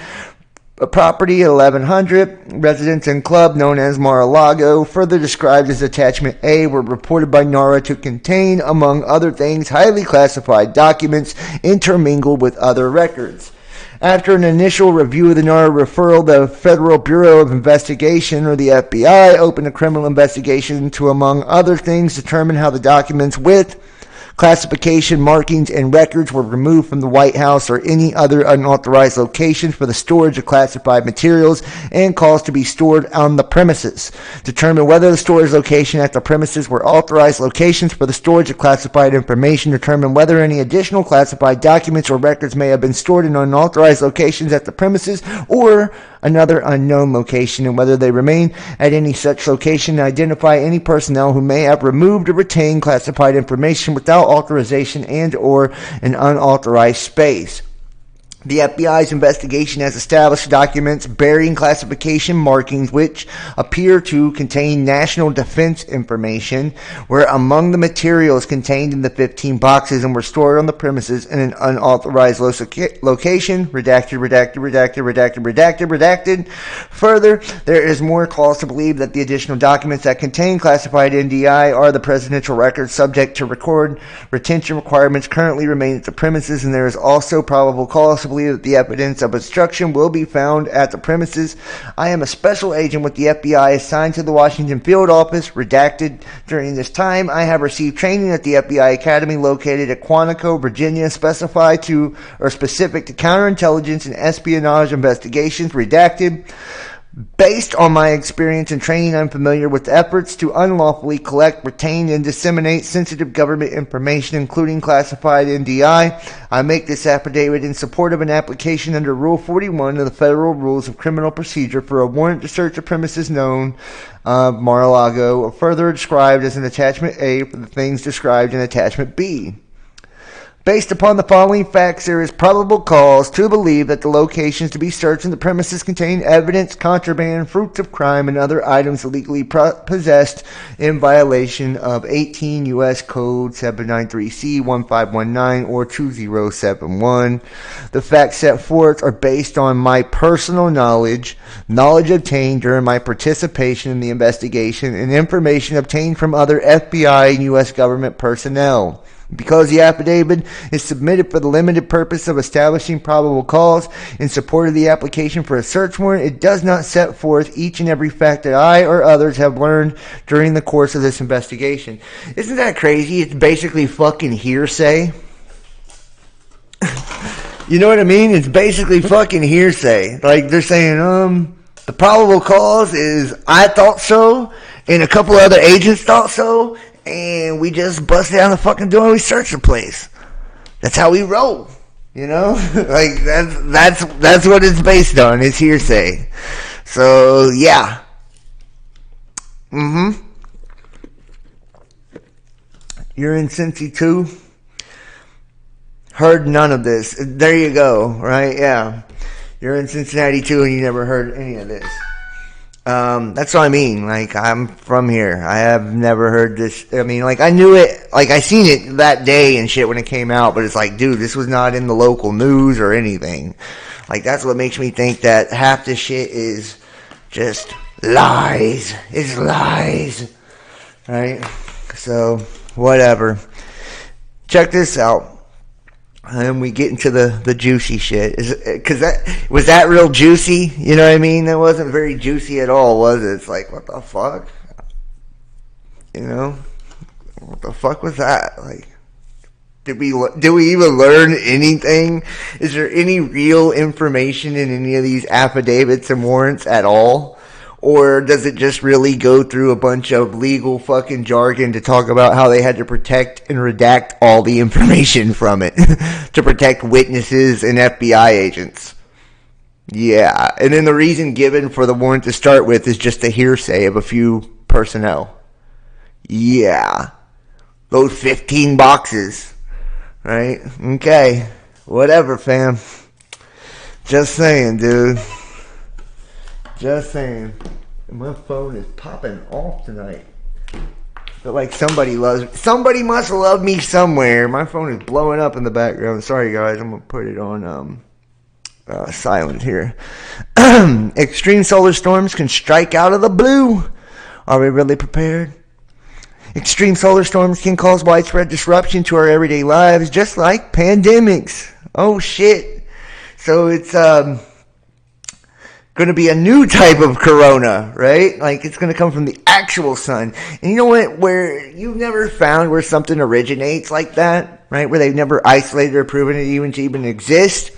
property at 1100 Residence and Club known as Mar-a-Lago, further described as Attachment A, were reported by NARA to contain, among other things, highly classified documents intermingled with other records. After an initial review of the NARA referral, the Federal Bureau of Investigation, or the FBI, opened a criminal investigation to, among other things, determine how the documents with classification markings and records were removed from the White House or any other unauthorized location for the storage of classified materials and caused to be stored on the premises. Determine whether the storage location at the premises were authorized locations for the storage of classified information. Determine whether any additional classified documents or records may have been stored in unauthorized locations at the premises or another unknown location, and whether they remain at any such location, and identify any personnel who may have removed or retained classified information without authorization and or an unauthorized space. The FBI's investigation has established documents bearing classification markings which appear to contain national defense information were among the materials contained in the 15 boxes and were stored on the premises in an unauthorized location. Redacted. Further, there is more cause to believe that the additional documents that contain classified NDI are the presidential records subject to retention requirements currently remain at the premises, and there is also probable cause to believe that the evidence of obstruction will be found at the premises. I am a special agent with the FBI assigned to the Washington Field Office. Redacted. During this time, I have received training at the FBI Academy located at Quantico, Virginia, specific to counterintelligence and espionage investigations. Redacted. Based on my experience and training, I'm familiar with efforts to unlawfully collect, retain, and disseminate sensitive government information, including classified NDI. I make this affidavit in support of an application under Rule 41 of the Federal Rules of Criminal Procedure for a warrant to search a premises known Mar-a-Lago, further described as an Attachment A for the things described in Attachment B. Based upon the following facts, there is probable cause to believe that the locations to be searched in the premises contain evidence, contraband, fruits of crime, and other items illegally possessed in violation of 18 U.S. Code 793C 1519 or 2071. The facts set forth are based on my personal knowledge obtained during my participation in the investigation, and information obtained from other FBI and U.S. government personnel. Because the affidavit is submitted for the limited purpose of establishing probable cause in support of the application for a search warrant, it does not set forth each and every fact that I or others have learned during the course of this investigation. Isn't that crazy? It's basically fucking hearsay. You know what I mean? It's basically fucking hearsay. Like, they're saying, the probable cause is I thought so, and a couple other agents thought so, and we just bust down the fucking door and we search the place. That's how we roll, you know? Like, that's what it's based on. It's hearsay. So, yeah. You're in Cincy too? Heard none of this. There you go, right? Yeah. You're in Cincinnati too and you never heard any of this. That's what I mean. Like, I'm from here. I have never heard this. I mean, like, I knew it. Like, I seen it that day and shit when it came out. But it's like, dude, this was not in the local news or anything. Like, that's what makes me think that half this shit is just lies. It's lies. Right? So, whatever. Check this out. And we get into the juicy shit. Because was that real juicy? You know what I mean? That wasn't very juicy at all, was it? It's like, what the fuck? You know? What the fuck was that? Like, did we even learn anything? Is there any real information in any of these affidavits and warrants at all? Or does it just really go through a bunch of legal fucking jargon to talk about how they had to protect and redact all the information from it to protect witnesses and FBI agents? Yeah. And then the reason given for the warrant to start with is just a hearsay of a few personnel. Yeah. Those 15 boxes. Right? Okay. Whatever, fam. Just saying, dude. Just saying. My phone is popping off tonight. Feel like somebody must love me somewhere. My phone is blowing up in the background. Sorry, guys. I'm going to put it on silent here. Extreme solar storms can strike out of the blue. Are we really prepared? Extreme solar storms can cause widespread disruption to our everyday lives, just like pandemics. Oh, shit. So it's going to be a new type of corona, right? Like, it's going to come from the actual sun. And you know what? Where you've never found where something originates like that, right? Where they've never isolated or proven it even exists.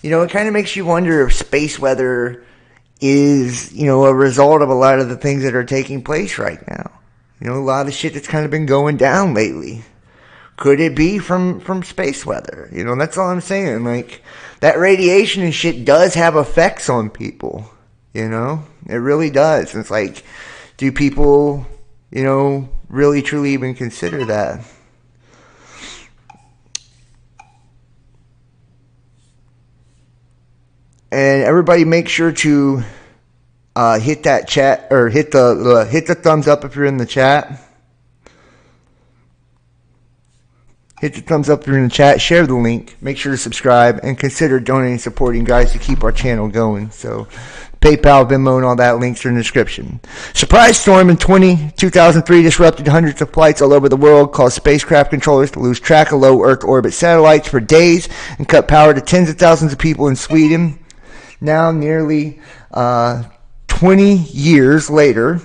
You know, it kind of makes you wonder if space weather is, you know, a result of a lot of the things that are taking place right now. You know, a lot of shit that's kind of been going down lately. Could it be from space weather? You know, that's all I'm saying. Like, that radiation and shit does have effects on people. You know, it really does. It's like, do people, you know, really truly even consider that? And everybody make sure to hit that chat, or hit the thumbs up if you're in the chat. Hit the thumbs up if you're in the chat. Share the link. Make sure to subscribe and consider donating and supporting guys to keep our channel going. So PayPal, Venmo, and all that links are in the description. Surprise storm in 2003 disrupted hundreds of flights all over the world, caused spacecraft controllers to lose track of low Earth orbit satellites for days, and cut power to tens of thousands of people in Sweden. Now, nearly 20 years later,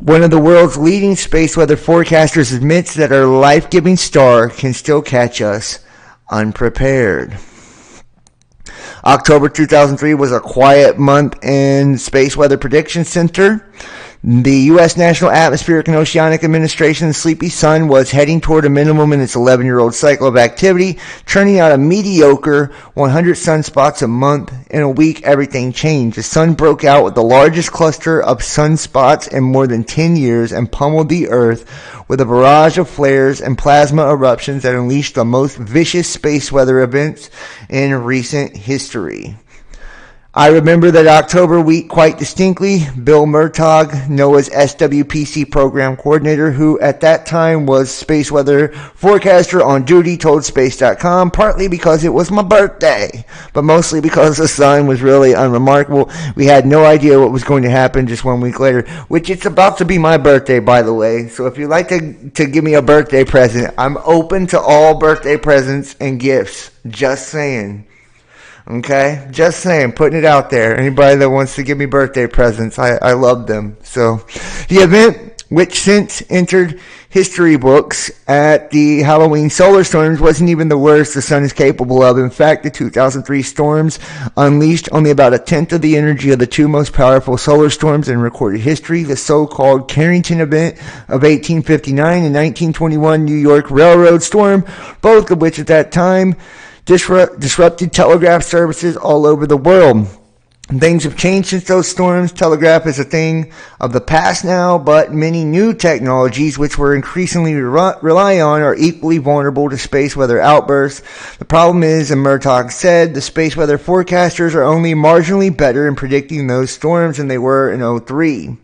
one of the world's leading space weather forecasters admits that our life-giving star can still catch us unprepared. October 2003 was a quiet month in Space Weather Prediction Center. The U.S. National Atmospheric and Oceanic Administration's sleepy sun was heading toward a minimum in its 11-year-old cycle of activity, churning out a mediocre 100 sunspots a month. In a week, everything changed. The sun broke out with the largest cluster of sunspots in more than 10 years and pummeled the Earth with a barrage of flares and plasma eruptions that unleashed the most vicious space weather events in recent history. I remember that October week quite distinctly. Bill Murtaugh, NOAA's SWPC program coordinator, who at that time was space weather forecaster on duty, told Space.com, partly because it was my birthday, but mostly because the sun was really unremarkable. We had no idea what was going to happen just 1 week later, which it's about to be my birthday, by the way. So if you'd like to give me a birthday present, I'm open to all birthday presents and gifts. Just saying. Okay, just saying, putting it out there. Anybody that wants to give me birthday presents, I love them. So, the event, which since entered history books at the Halloween solar storms, wasn't even the worst the sun is capable of. In fact, the 2003 storms unleashed only about a tenth of the energy of the two most powerful solar storms in recorded history, the so-called Carrington event of 1859 and 1921 New York Railroad storm, both of which at that time disrupted telegraph services all over the world. Things have changed since those storms. Telegraph is a thing of the past now, but many new technologies which we're increasingly rely on are equally vulnerable to space weather outbursts. The problem is, and Murtaugh said, the space weather forecasters are only marginally better in predicting those storms than they were in 2003.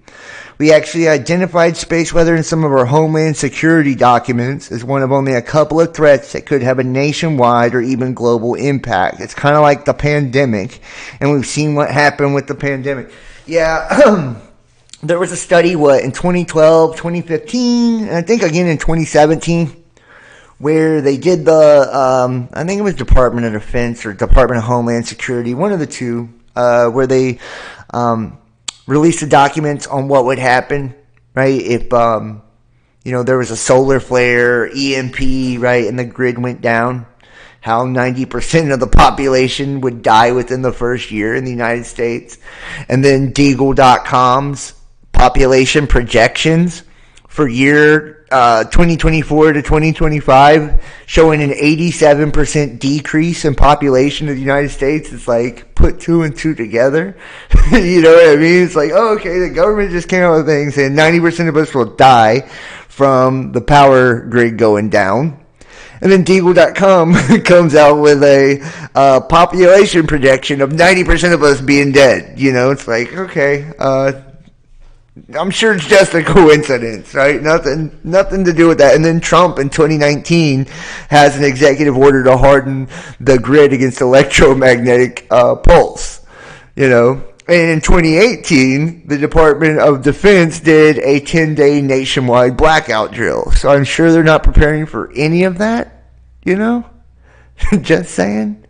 We actually identified space weather in some of our Homeland Security documents as one of only a couple of threats that could have a nationwide or even global impact. It's kind of like the pandemic, and we've seen what happened with the pandemic. Yeah, there was a study, in 2012, 2015, and I think again in 2017, where they did I think it was Department of Defense or Department of Homeland Security, one of the two, where they released the documents on what would happen, right, if, there was a solar flare, EMP, right, and the grid went down, how 90% of the population would die within the first year in the United States. And then Deagle.com's population projections for year 2024 to 2025 showing an 87% decrease in population of the United States. It's like, put two and two together. You know what I mean? It's like, oh, okay, the government just came out with things saying 90% of us will die from the power grid going down. And then Deagle.com comes out with a population projection of 90% of us being dead. You know, it's like, okay, I'm sure it's just a coincidence, right? Nothing to do with that. And then Trump in 2019 has an executive order to harden the grid against electromagnetic pulse, you know. And in 2018, the Department of Defense did a 10-day nationwide blackout drill. So I'm sure they're not preparing for any of that, you know. Just saying.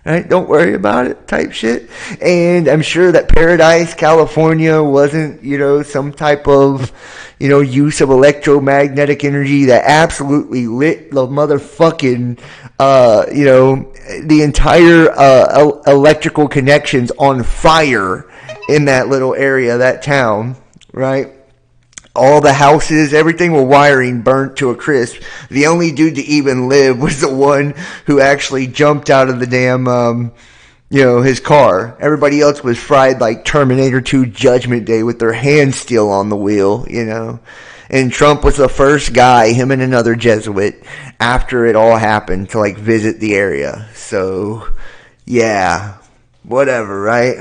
Right? Don't worry about it type shit. And I'm sure that Paradise, California wasn't, some type of, use of electromagnetic energy that absolutely lit the motherfucking, the entire electrical connections on fire in that little area, that town, right? All the houses, everything with wiring burnt to a crisp. The only dude to even live was the one who actually jumped out of the damn, his car. Everybody else was fried like Terminator 2 Judgment Day with their hands still on the wheel, And Trump was the first guy, him and another Jesuit, after it all happened, to like visit the area. So, yeah, whatever, right?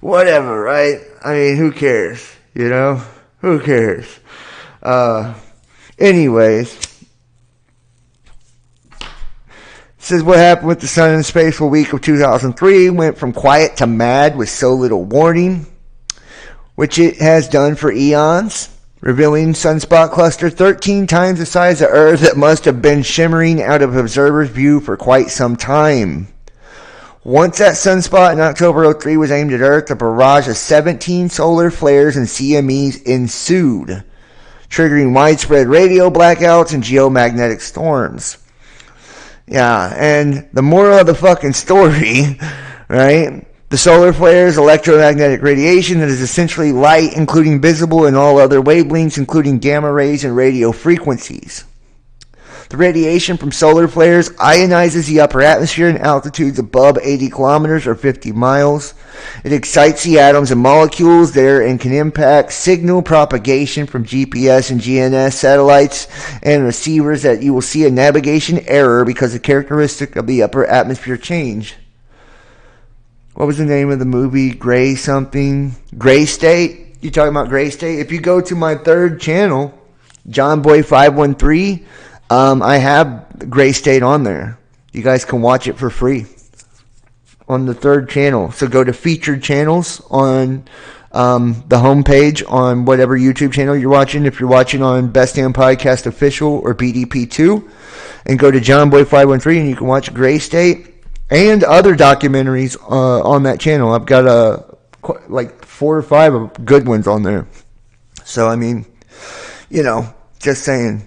Whatever, right? I mean, who cares, Who cares? Anyways. Says what happened with the sun in space for week of 2003 went from quiet to mad with so little warning, which it has done for eons, revealing sunspot cluster 13 times the size of Earth that must have been shimmering out of observers' view for quite some time. Once that sunspot in October 03 was aimed at Earth, a barrage of 17 solar flares and CMEs ensued, triggering widespread radio blackouts and geomagnetic storms. Yeah, and the moral of the fucking story, right? The solar flares, electromagnetic radiation that is essentially light, including visible and all other wavelengths, including gamma rays and radio frequencies. The radiation from solar flares ionizes the upper atmosphere in altitudes above 80 kilometers or 50 miles. It excites the atoms and molecules there and can impact signal propagation from GPS and GNSS satellites and receivers that you will see a navigation error because the characteristic of the upper atmosphere change. What was the name of the movie? Gray something? Gray State? You talking about Gray State? If you go to my third channel, JohnBoy513, I have Gray State on there. You guys can watch it for free on the third channel. So go to featured channels on the homepage on whatever YouTube channel you're watching. If you're watching on Best Damn Podcast Official or BDP2, and go to JohnBoy513 and you can watch Gray State and other documentaries on that channel. I've got like 4 or 5 good ones on there. So, I mean, just saying.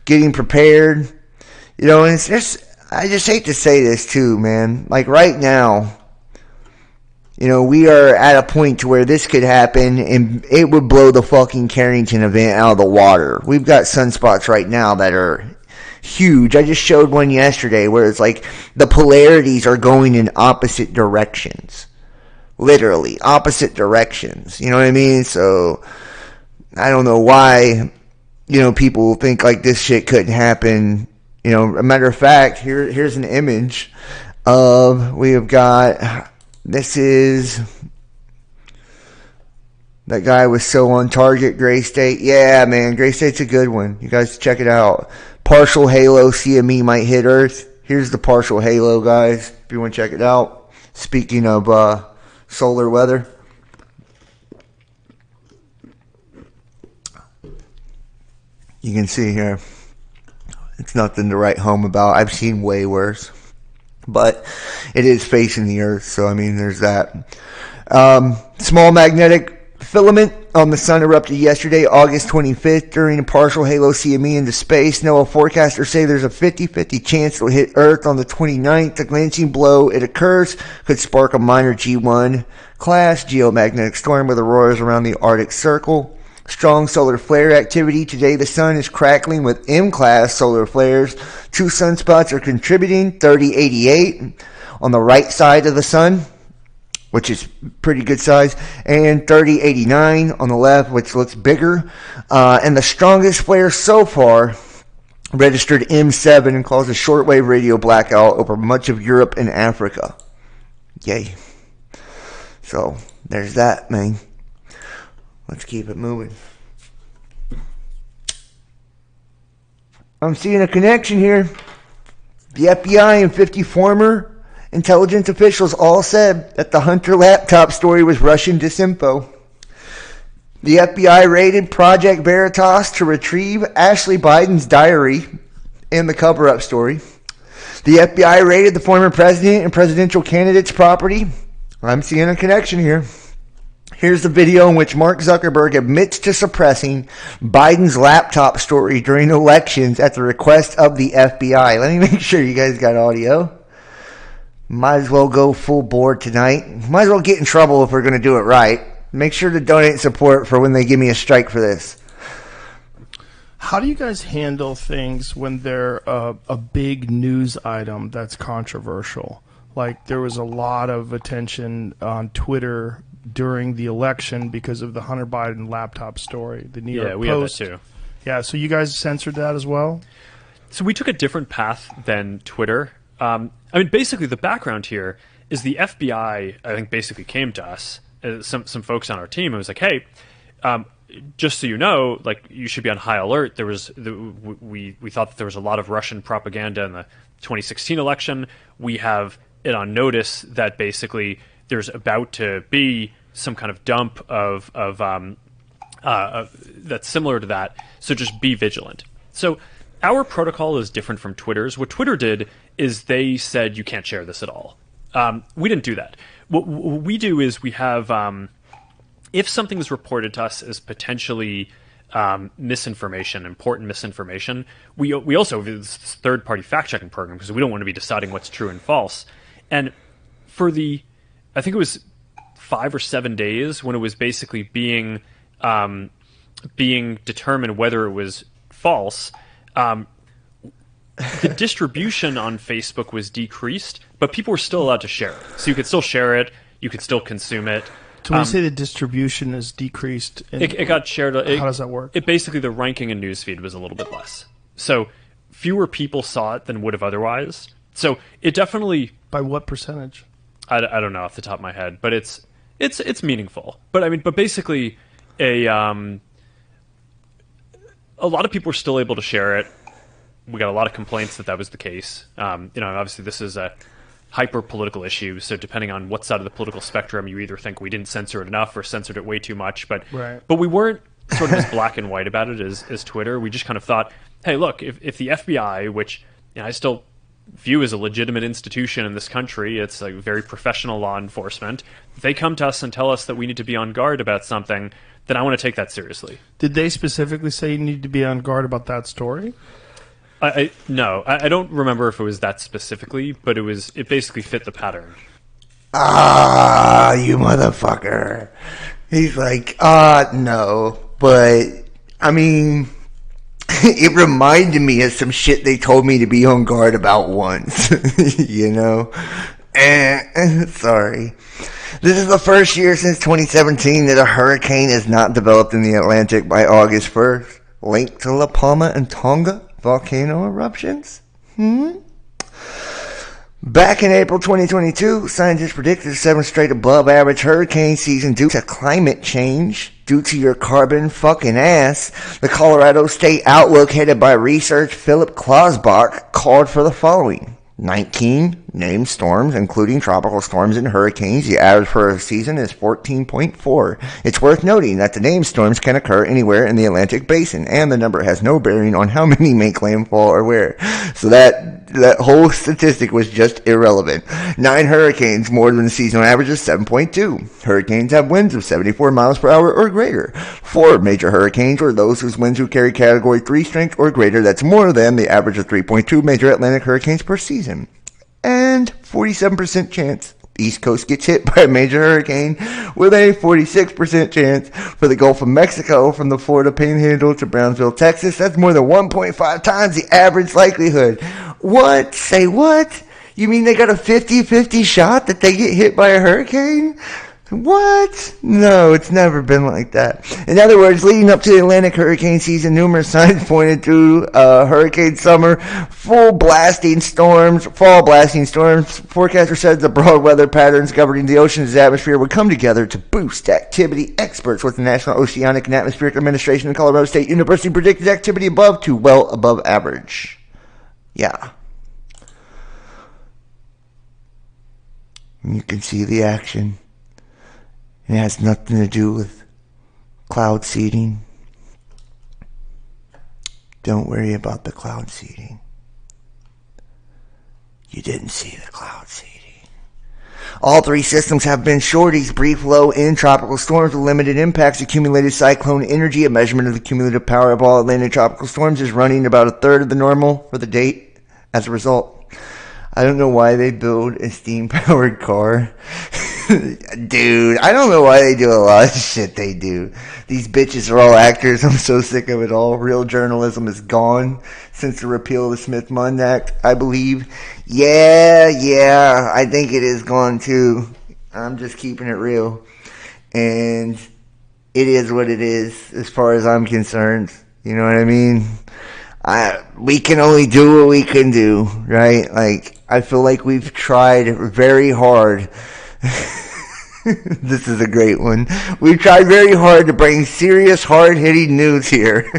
Getting prepared, and it's just, I just hate to say this too, man. Like right now, we are at a point to where this could happen and it would blow the fucking Carrington event out of the water. We've got sunspots right now that are huge. I just showed one yesterday where it's like the polarities are going in opposite directions. Literally, opposite directions. You know what I mean? So, I don't know why people think like this shit couldn't happen. A matter of fact, here's an image of, we have got, this is, that guy was so on target, Gray State. Yeah, man, Gray State's a good one. You guys check it out. Partial halo CME might hit Earth. Here's the partial halo, guys, if you want to check it out. Speaking of solar weather. You can see here, it's nothing to write home about. I've seen way worse. But it is facing the Earth, so I mean, there's that. Small magnetic filament on the sun erupted yesterday, August 25th, during a partial halo CME into space. NOAA forecasters say there's a 50-50 chance it'll hit Earth on the 29th. The glancing blow it occurs could spark a minor G1 class geomagnetic storm with auroras around the Arctic Circle. Strong solar flare activity. Today the sun is crackling with M-class solar flares. 2 sunspots are contributing, 3088 on the right side of the sun, which is pretty good size, and 3089 on the left, which looks bigger. And the strongest flare so far registered M7 and caused a shortwave radio blackout over much of Europe and Africa. Yay. So, there's that, man. Let's keep it moving. I'm seeing a connection here. The FBI and 50 former intelligence officials all said that the Hunter laptop story was Russian disinfo. The FBI raided Project Veritas to retrieve Ashley Biden's diary and the cover-up story. The FBI raided the former president and presidential candidate's property. I'm seeing a connection here. Here's the video in which Mark Zuckerberg admits to suppressing Biden's laptop story during elections at the request of the FBI. Let me make sure you guys got audio. Might as well go full board tonight. Might as well get in trouble if we're going to do it right. Make sure to donate support for when they give me a strike for this. How do you guys handle things when they're a big news item that's controversial? Like there was a lot of attention on Twitter during the election because of the Hunter Biden laptop story. The New York we Post. had that too. Yeah, so you guys censored that as well? So we took a different path than Twitter. Basically the background here is the FBI, I think, basically came to us, some folks on our team, and was like, hey, just so you know, like, you should be on high alert. We thought that there was a lot of Russian propaganda in the 2016 election. We have it on notice that basically there's about to be some kind of dump of that's similar to that. So just be vigilant. So our protocol is different from Twitter's. What Twitter did is they said you can't share this at all. We didn't do that. What we do is we have, if something is reported to us as potentially misinformation, important misinformation, we also have this third-party fact-checking program because we don't want to be deciding what's true and false. And for I think it was 5 or 7 days when it was basically being determined whether it was false, the distribution on Facebook was decreased, but people were still allowed to share it. So you could still share it, you could still consume it. So when you say the distribution is decreased, it got shared. How does that work? It basically, the ranking in newsfeed was a little bit less. So fewer people saw it than would have otherwise. So it definitely... By what percentage? I don't know off the top of my head, but it's meaningful. But basically, a lot of people were still able to share it. We got a lot of complaints that was the case. Obviously this is a hyper-political issue, so depending on what side of the political spectrum, you either think we didn't censor it enough or censored it way too much. But we weren't sort of as black and white about it as Twitter. We just kind of thought, hey, look, if the FBI, which I still view as a legitimate institution in this country, it's like very professional law enforcement, if they come to us and tell us that we need to be on guard about something, then I want to take that seriously. Did they specifically say you need to be on guard about that story? No, I don't remember if it was that specifically, but it basically fit the pattern. You motherfucker. He's like, no. But, it reminded me of some shit they told me to be on guard about once. Sorry. This is the first year since 2017 that a hurricane has not developed in the Atlantic by August 1st, linked to La Palma and Tonga volcano eruptions. Back in April 2022, scientists predicted a 7th straight above average hurricane season due to climate change. Due to your carbon fucking ass, the Colorado State Outlook, headed by research Philip Klausbach, called for the following: 19 named storms, including tropical storms and hurricanes. The average for a season is 14.4. It's worth noting that the named storms can occur anywhere in the Atlantic Basin, and the number has no bearing on how many make landfall or where. So that whole statistic was just irrelevant. 9 hurricanes, more than the seasonal average of 7.2. Hurricanes have winds of 74 miles per hour or greater. 4 major hurricanes, or those whose winds would carry Category 3 strength or greater. That's more than the average of 3.2 major Atlantic hurricanes per season. And 47% chance the East Coast gets hit by a major hurricane, with a 46% chance for the Gulf of Mexico from the Florida Panhandle to Brownsville, Texas. That's more than 1.5 times the average likelihood. What? Say what? You mean they got a 50-50 shot that they get hit by a hurricane? What? No, it's never been like that. In other words, leading up to the Atlantic hurricane season, numerous signs pointed to hurricane summer, fall blasting storms. Forecasters said the broad weather patterns governing the ocean's atmosphere would come together to boost activity. Experts with the National Oceanic and Atmospheric Administration and Colorado State University predicted activity above to well above average. Yeah. You can see the action. It has nothing to do with cloud seeding. Don't worry about the cloud seeding. You didn't see the cloud seeding. All 3 systems have been shorties: brief low in tropical storms with limited impacts, accumulated cyclone energy. A measurement of the cumulative power of all Atlantic tropical storms is running about a third of the normal for the date. As a result, I don't know why they build a steam-powered car Dude, I don't know why they do a lot of shit they do. These bitches are all actors. I'm so sick of it all. Real journalism is gone since the repeal of the Smith-Mundt Act, I believe. Yeah, I think it is gone too. I'm just keeping it real. And it is what it is as far as I'm concerned. You know what I mean? We can only do what we can do, right? Like, I feel like we've tried very hard. This is a great one. We've tried very hard to bring serious, hard-hitting news here.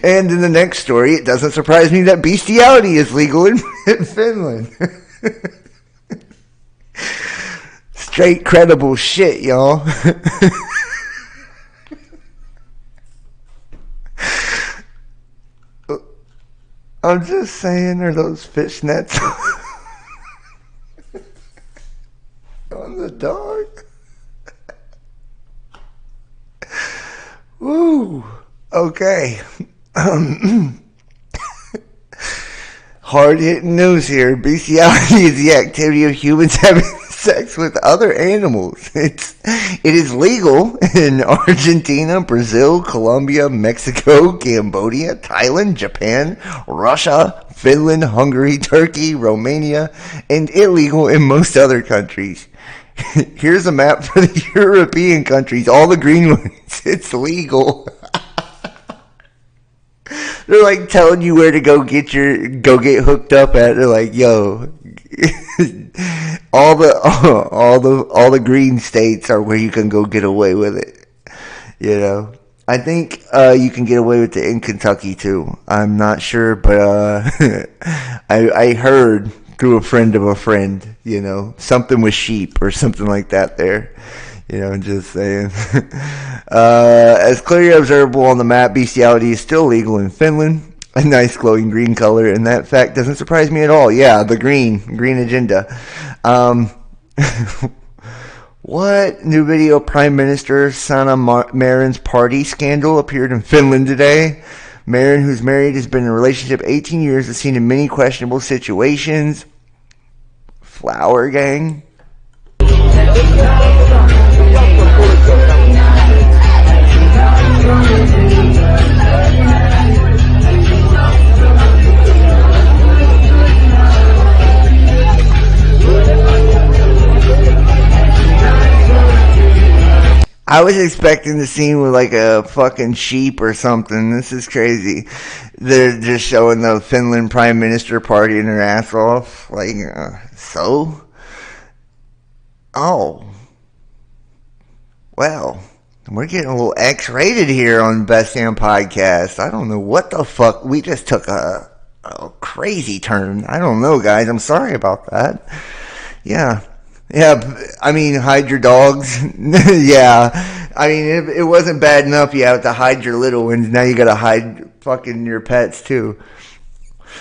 And in the next story, it doesn't surprise me that bestiality is legal in Finland. Straight credible shit, y'all. I'm just saying, are those fishnets on the dog? Woo. Okay. Hard-hitting news here. Bestiality is the activity of humans having sex with other animals. It is legal in Argentina, Brazil, Colombia, Mexico, Cambodia, Thailand, Japan, Russia, Finland, Hungary, Turkey, Romania, and illegal in most other countries. Here's a map for the European countries, all the green ones. It's legal. They're like telling you where to go get hooked up at. They're like, yo, all the green states are where you can go get away with it. You know, I think you can get away with it in Kentucky too. I'm not sure, but I heard through a friend of a friend, you know, something with sheep or something like that there. You know, just saying. As clearly observable on the map, bestiality is still legal in Finland. A nice glowing green color, and that fact doesn't surprise me at all. Yeah, the green agenda. What new video? Prime Minister Sanna Marin's party scandal appeared in Finland today. Marin, who's married, has been in a relationship 18 years, is seen in many questionable situations. Flower gang. I was expecting the scene with like a fucking sheep or something. This is crazy. They're just showing the Finland Prime Minister partying her ass off. Like, so? Oh. Well, we're getting a little X-rated here on Best Damn Podcast. I don't know what the fuck. We just took a crazy turn. I don't know, guys. I'm sorry about that. Yeah, I mean, hide your dogs. Yeah, I mean, it wasn't bad enough you have to hide your little ones. Now you gotta hide fucking your pets, too.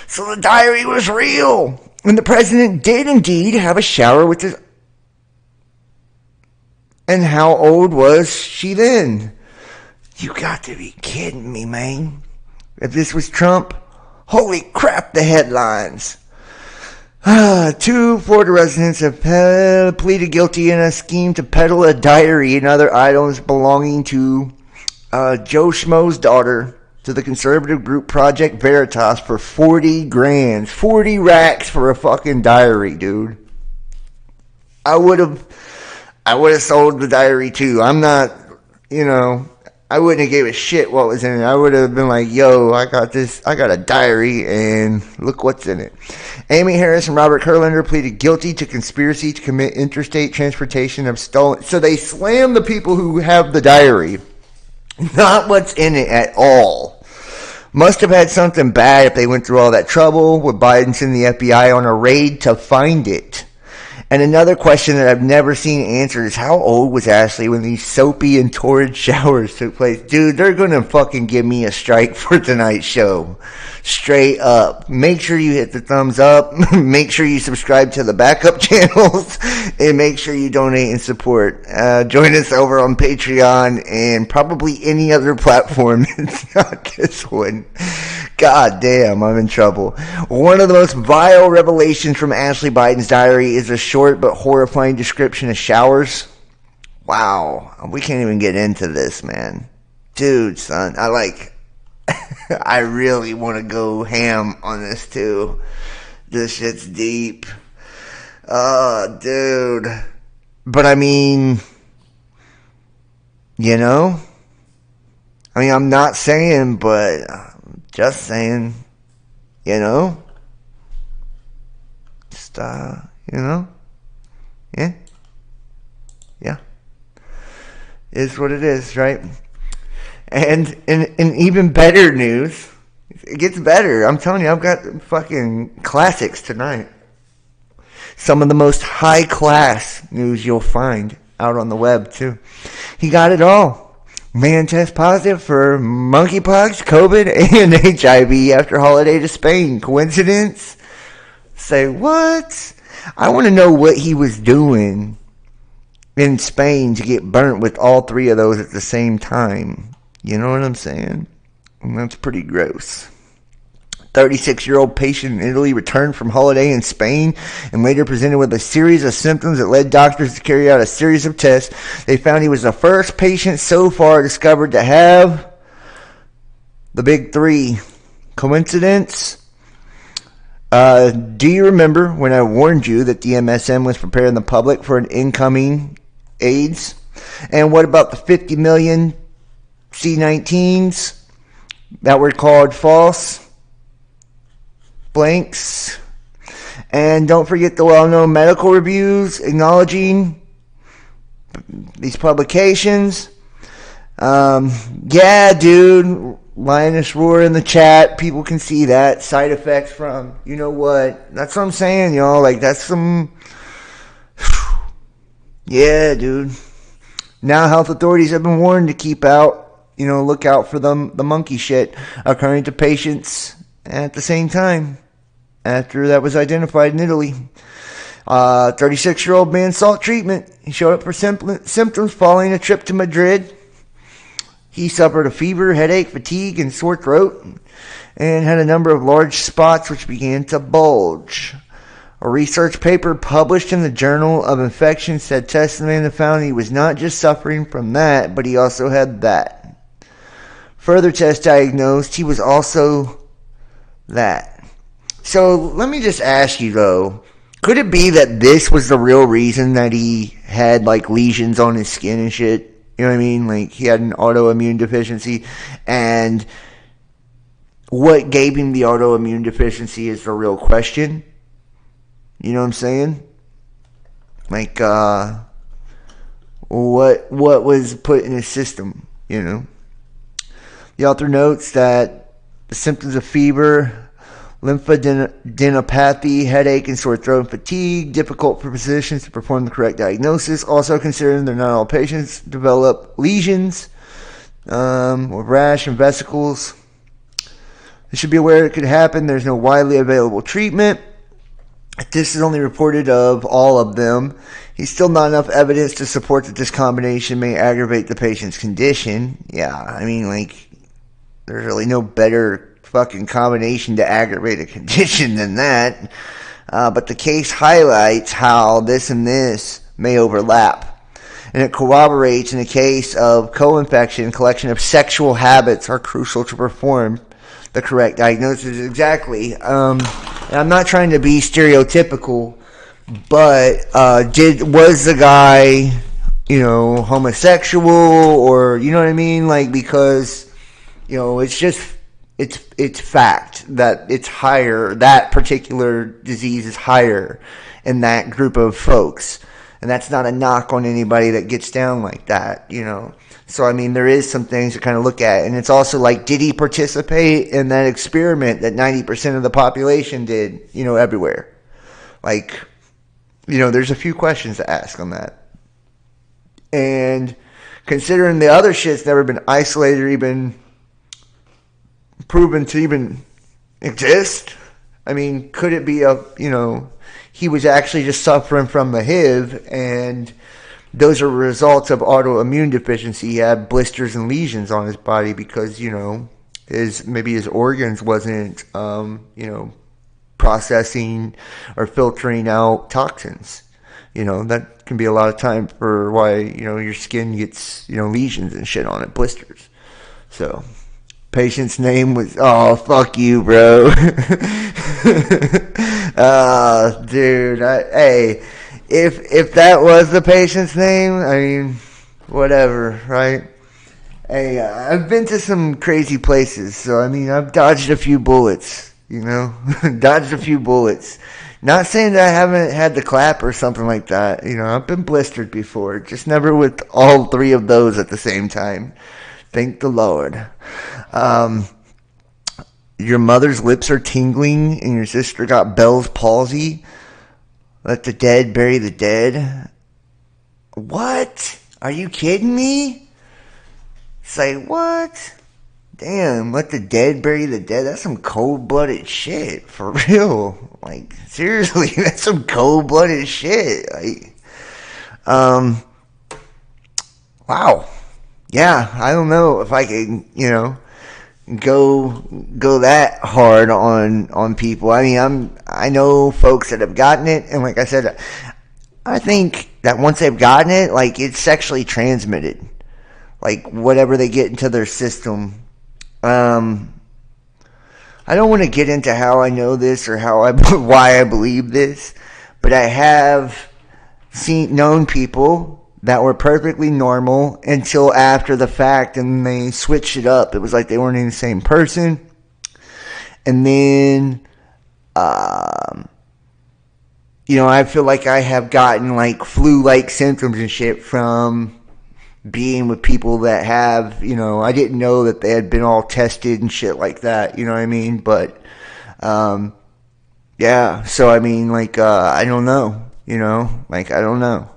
So the diary was real. And the president did indeed have a shower with his... And how old was she then? You got to be kidding me, man. If this was Trump, holy crap, the headlines. 2 Florida residents have pleaded guilty in a scheme to peddle a diary and other items belonging to Joe Schmo's daughter to the conservative group Project Veritas for 40 grand. 40 racks for a fucking diary, dude. I would have sold the diary too. I'm not, you know, I wouldn't have gave a shit what was in it. I would have been like, yo, I got a diary, and look what's in it. Amy Harris and Robert Kurlander pleaded guilty to conspiracy to commit interstate transportation of stolen. So they slammed the people who have the diary, not what's in it at all. Must have had something bad if they went through all that trouble with Biden sending the FBI on a raid to find it. And another question that I've never seen answered is, how old was Ashley when these soapy and torrid showers took place? Dude, they're going to fucking give me a strike for tonight's show. Straight up. Make sure you hit the thumbs up. Make sure you subscribe to the backup channels. And make sure you donate and support. Join us over on Patreon and probably any other platform. It's not this one. God damn, I'm in trouble. One of the most vile revelations from Ashley Biden's diary is a short but horrifying description of showers. Wow, we can't even get into this, man. Dude, son, I really want to go ham on this too. This shit's deep. Oh, dude. But I mean, I'm not saying, but just saying, just, yeah, is what it is, right? And in even better news, it gets better. I'm telling you, I've got fucking classics tonight. Some of the most high-class news you'll find out on the web, too. He got it all. Man tests positive for monkeypox, COVID, and HIV after holiday to Spain. Coincidence? Say what? I want to know what he was doing in Spain to get burnt with all three of those at the same time. You know what I'm saying? And that's pretty gross. 36-year-old patient in Italy returned from holiday in Spain and later presented with a series of symptoms that led doctors to carry out a series of tests. They found he was the first patient so far discovered to have the big three. Coincidence? Do you remember when I warned you that the MSM was preparing the public for an incoming AIDS? And what about the 50 million C-19s that were called false blanks? And don't forget the well-known medical reviews acknowledging these publications. Yeah, dude, Linus Roar in the chat, people can see that. Side effects from, you know what, that's what I'm saying, y'all, like, that's some, yeah, dude. Now health authorities have been warned to keep out, look out for the monkey shit occurring to patients at the same time after that was identified in Italy. 36-year-old man sought treatment. He showed up for symptoms following a trip to Madrid. He suffered a fever, headache, fatigue, and sore throat, and had a number of large spots which began to bulge. A research paper published in the Journal of Infections said tests found he was not just suffering from that, but he also had that. Further tests diagnosed he was also that. So let me just ask you though, could it be that this was the real reason that he had like lesions on his skin and shit? You know what I mean? Like he had an autoimmune deficiency, and what gave him the autoimmune deficiency is the real question. You know what I'm saying? Like what was put in his system, The author notes that the symptoms of fever, lymphadenopathy, headache, and sore throat and fatigue, difficult for physicians to perform the correct diagnosis. Also considering that not all patients develop lesions or rash and vesicles. They should be aware it could happen. There's no widely available treatment. This is only reported of all of them. He's still not enough evidence to support that this combination may aggravate the patient's condition. Yeah, I mean, like, there's really no better fucking combination to aggravate a condition than that. But the case highlights how this and this may overlap. And it corroborates in a case of co-infection, collection of sexual habits are crucial to perform the correct diagnosis. Exactly. And I'm not trying to be stereotypical, but was the guy, homosexual, or, you know what I mean? Like, because, it's just, it's fact that it's higher, that particular disease is higher in that group of folks. And that's not a knock on anybody that gets down like that, So, I mean, there is some things to kind of look at. And it's also like, did he participate in that experiment that 90% of the population did, everywhere? Like, there's a few questions to ask on that. And considering the other shit's never been isolated or even proven to even exist, I mean, could it be he was actually just suffering from the HIV, and those are results of autoimmune deficiency. He had blisters and lesions on his body because, his organs wasn't, processing or filtering out toxins. That can be a lot of time for why, your skin gets, lesions and shit on it, blisters. So, patient's name was, oh, fuck you, bro. Dude, hey, if that was the patient's name, I mean, whatever, right? Hey, I've been to some crazy places, so, I mean, I've dodged a few bullets, dodged a few bullets. Not saying that I haven't had the clap or something like that. I've been blistered before, just never with all three of those at the same time. Thank the Lord. Your mother's lips are tingling and your sister got Bell's palsy. Let the dead bury the dead. What? Are you kidding me? It's like, what? Damn, let the dead bury the dead. That's some cold-blooded shit. For real. Like, seriously, that's some cold-blooded shit. Like, wow. Yeah, I don't know if I can, go that hard on people. I mean, I know folks that have gotten it, and like I said, I think that once they've gotten it, like, it's sexually transmitted. Like, whatever they get into their system. I don't want to get into how I know this or why I believe this, but I have known people that were perfectly normal until after the fact, and they switched it up. It was like they weren't even the same person. And then, I feel like I have gotten like flu-like symptoms and shit from being with people that have, I didn't know that they had been all tested and shit like that, you know what I mean? But, yeah, so I mean, like, I don't know, like, I don't know.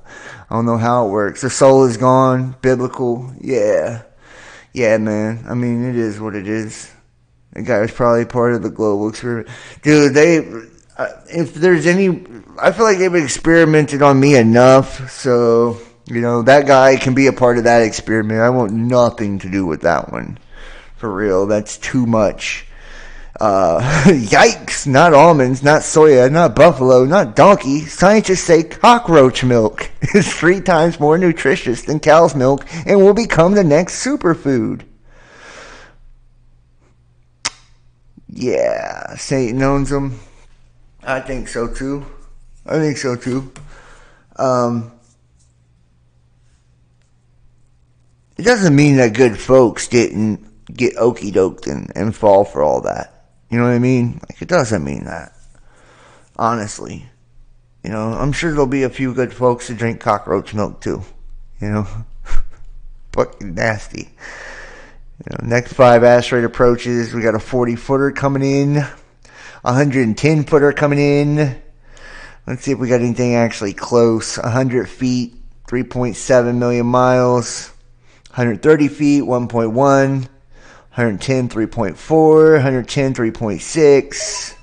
I don't know how it works. The soul is gone, biblical, yeah. Yeah, man, I mean, it is what it is. The guy was probably part of the global experiment. Dude, if there's any, I feel like they've experimented on me enough, so... that guy can be a part of that experiment. I want nothing to do with that one. For real, that's too much. Yikes, not almonds, not soya, not buffalo, not donkey. Scientists say cockroach milk is 3 times more nutritious than cow's milk and will become the next superfood. Yeah, Satan owns them. I think so too. It doesn't mean that good folks didn't get okey-doked and fall for all that. You know what I mean? Like, it doesn't mean that. Honestly. I'm sure there'll be a few good folks who drink cockroach milk too. Fucking nasty. Next 5 asteroid approaches. We got a 40-footer coming in. 110-footer coming in. Let's see if we got anything actually close. 100 feet, 3.7 million miles. 130 feet, 1.1, 110, 3.4, 110, 3.6.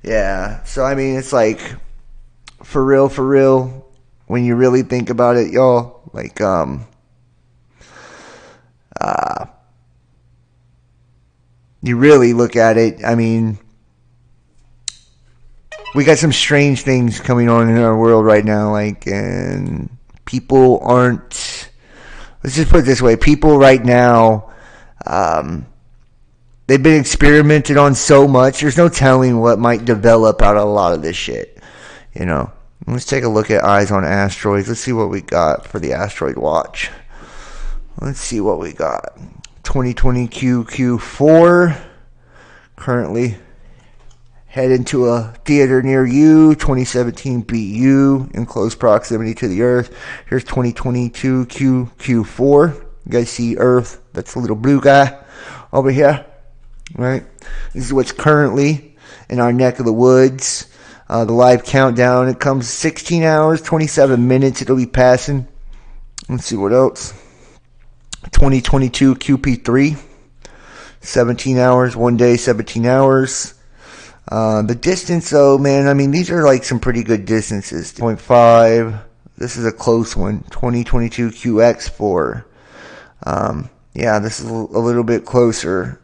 Yeah, so I mean, it's like, for real, when you really think about it, y'all, like, you really look at it, I mean, we got some strange things coming on in our world right now, like, and people aren't, let's just put it this way. People right now, they've been experimented on so much. There's no telling what might develop out of a lot of this shit. Let's take a look at Eyes on Asteroids. Let's see what we got for the asteroid watch. Let's see what we got. 2020 QQ4. Currently heading to a theater near you. 2017 BU in close proximity to the Earth. Here's 2022 QQ4. You guys see Earth? That's the little blue guy over here. Right? This is what's currently in our neck of the woods. The live countdown. It comes 16 hours, 27 minutes. It'll be passing. Let's see what else. 2022 QP3. 17 hours. 1 day, 17 hours. The distance, though, man, I mean, these are like some pretty good distances. 0.5. This is a close one. 2022 QX4. Yeah, this is a little bit closer.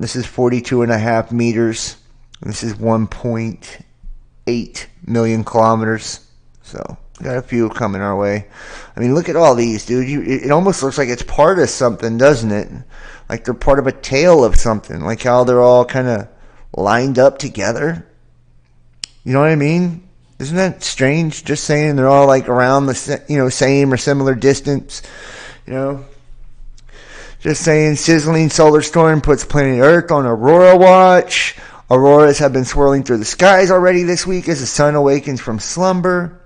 This is 42.5 meters. This is 1.8 million kilometers. So, got a few coming our way. I mean, look at all these, dude. It almost looks like it's part of something, doesn't it? Like they're part of a tale of something. Like how they're all kind of lined up together. You know what I mean? Isn't that strange? Just saying they're all like around the same or similar distance. Just saying, sizzling solar storm puts planet Earth on Aurora watch. Auroras have been swirling through the skies already this week as the sun awakens from slumber.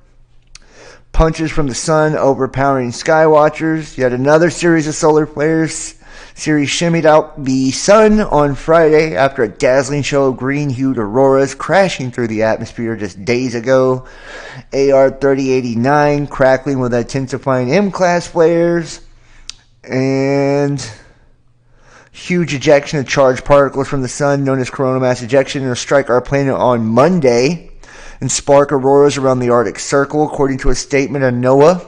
Punches from the sun overpowering sky watchers. Yet another series of solar flares. Ceres shimmied out the sun on Friday after a dazzling show of green-hued auroras crashing through the atmosphere just days ago. AR 3089 crackling with intensifying M-class flares. And huge ejection of charged particles from the sun known as coronal mass ejection will strike our planet on Monday and spark auroras around the Arctic Circle, according to a statement of NOAA.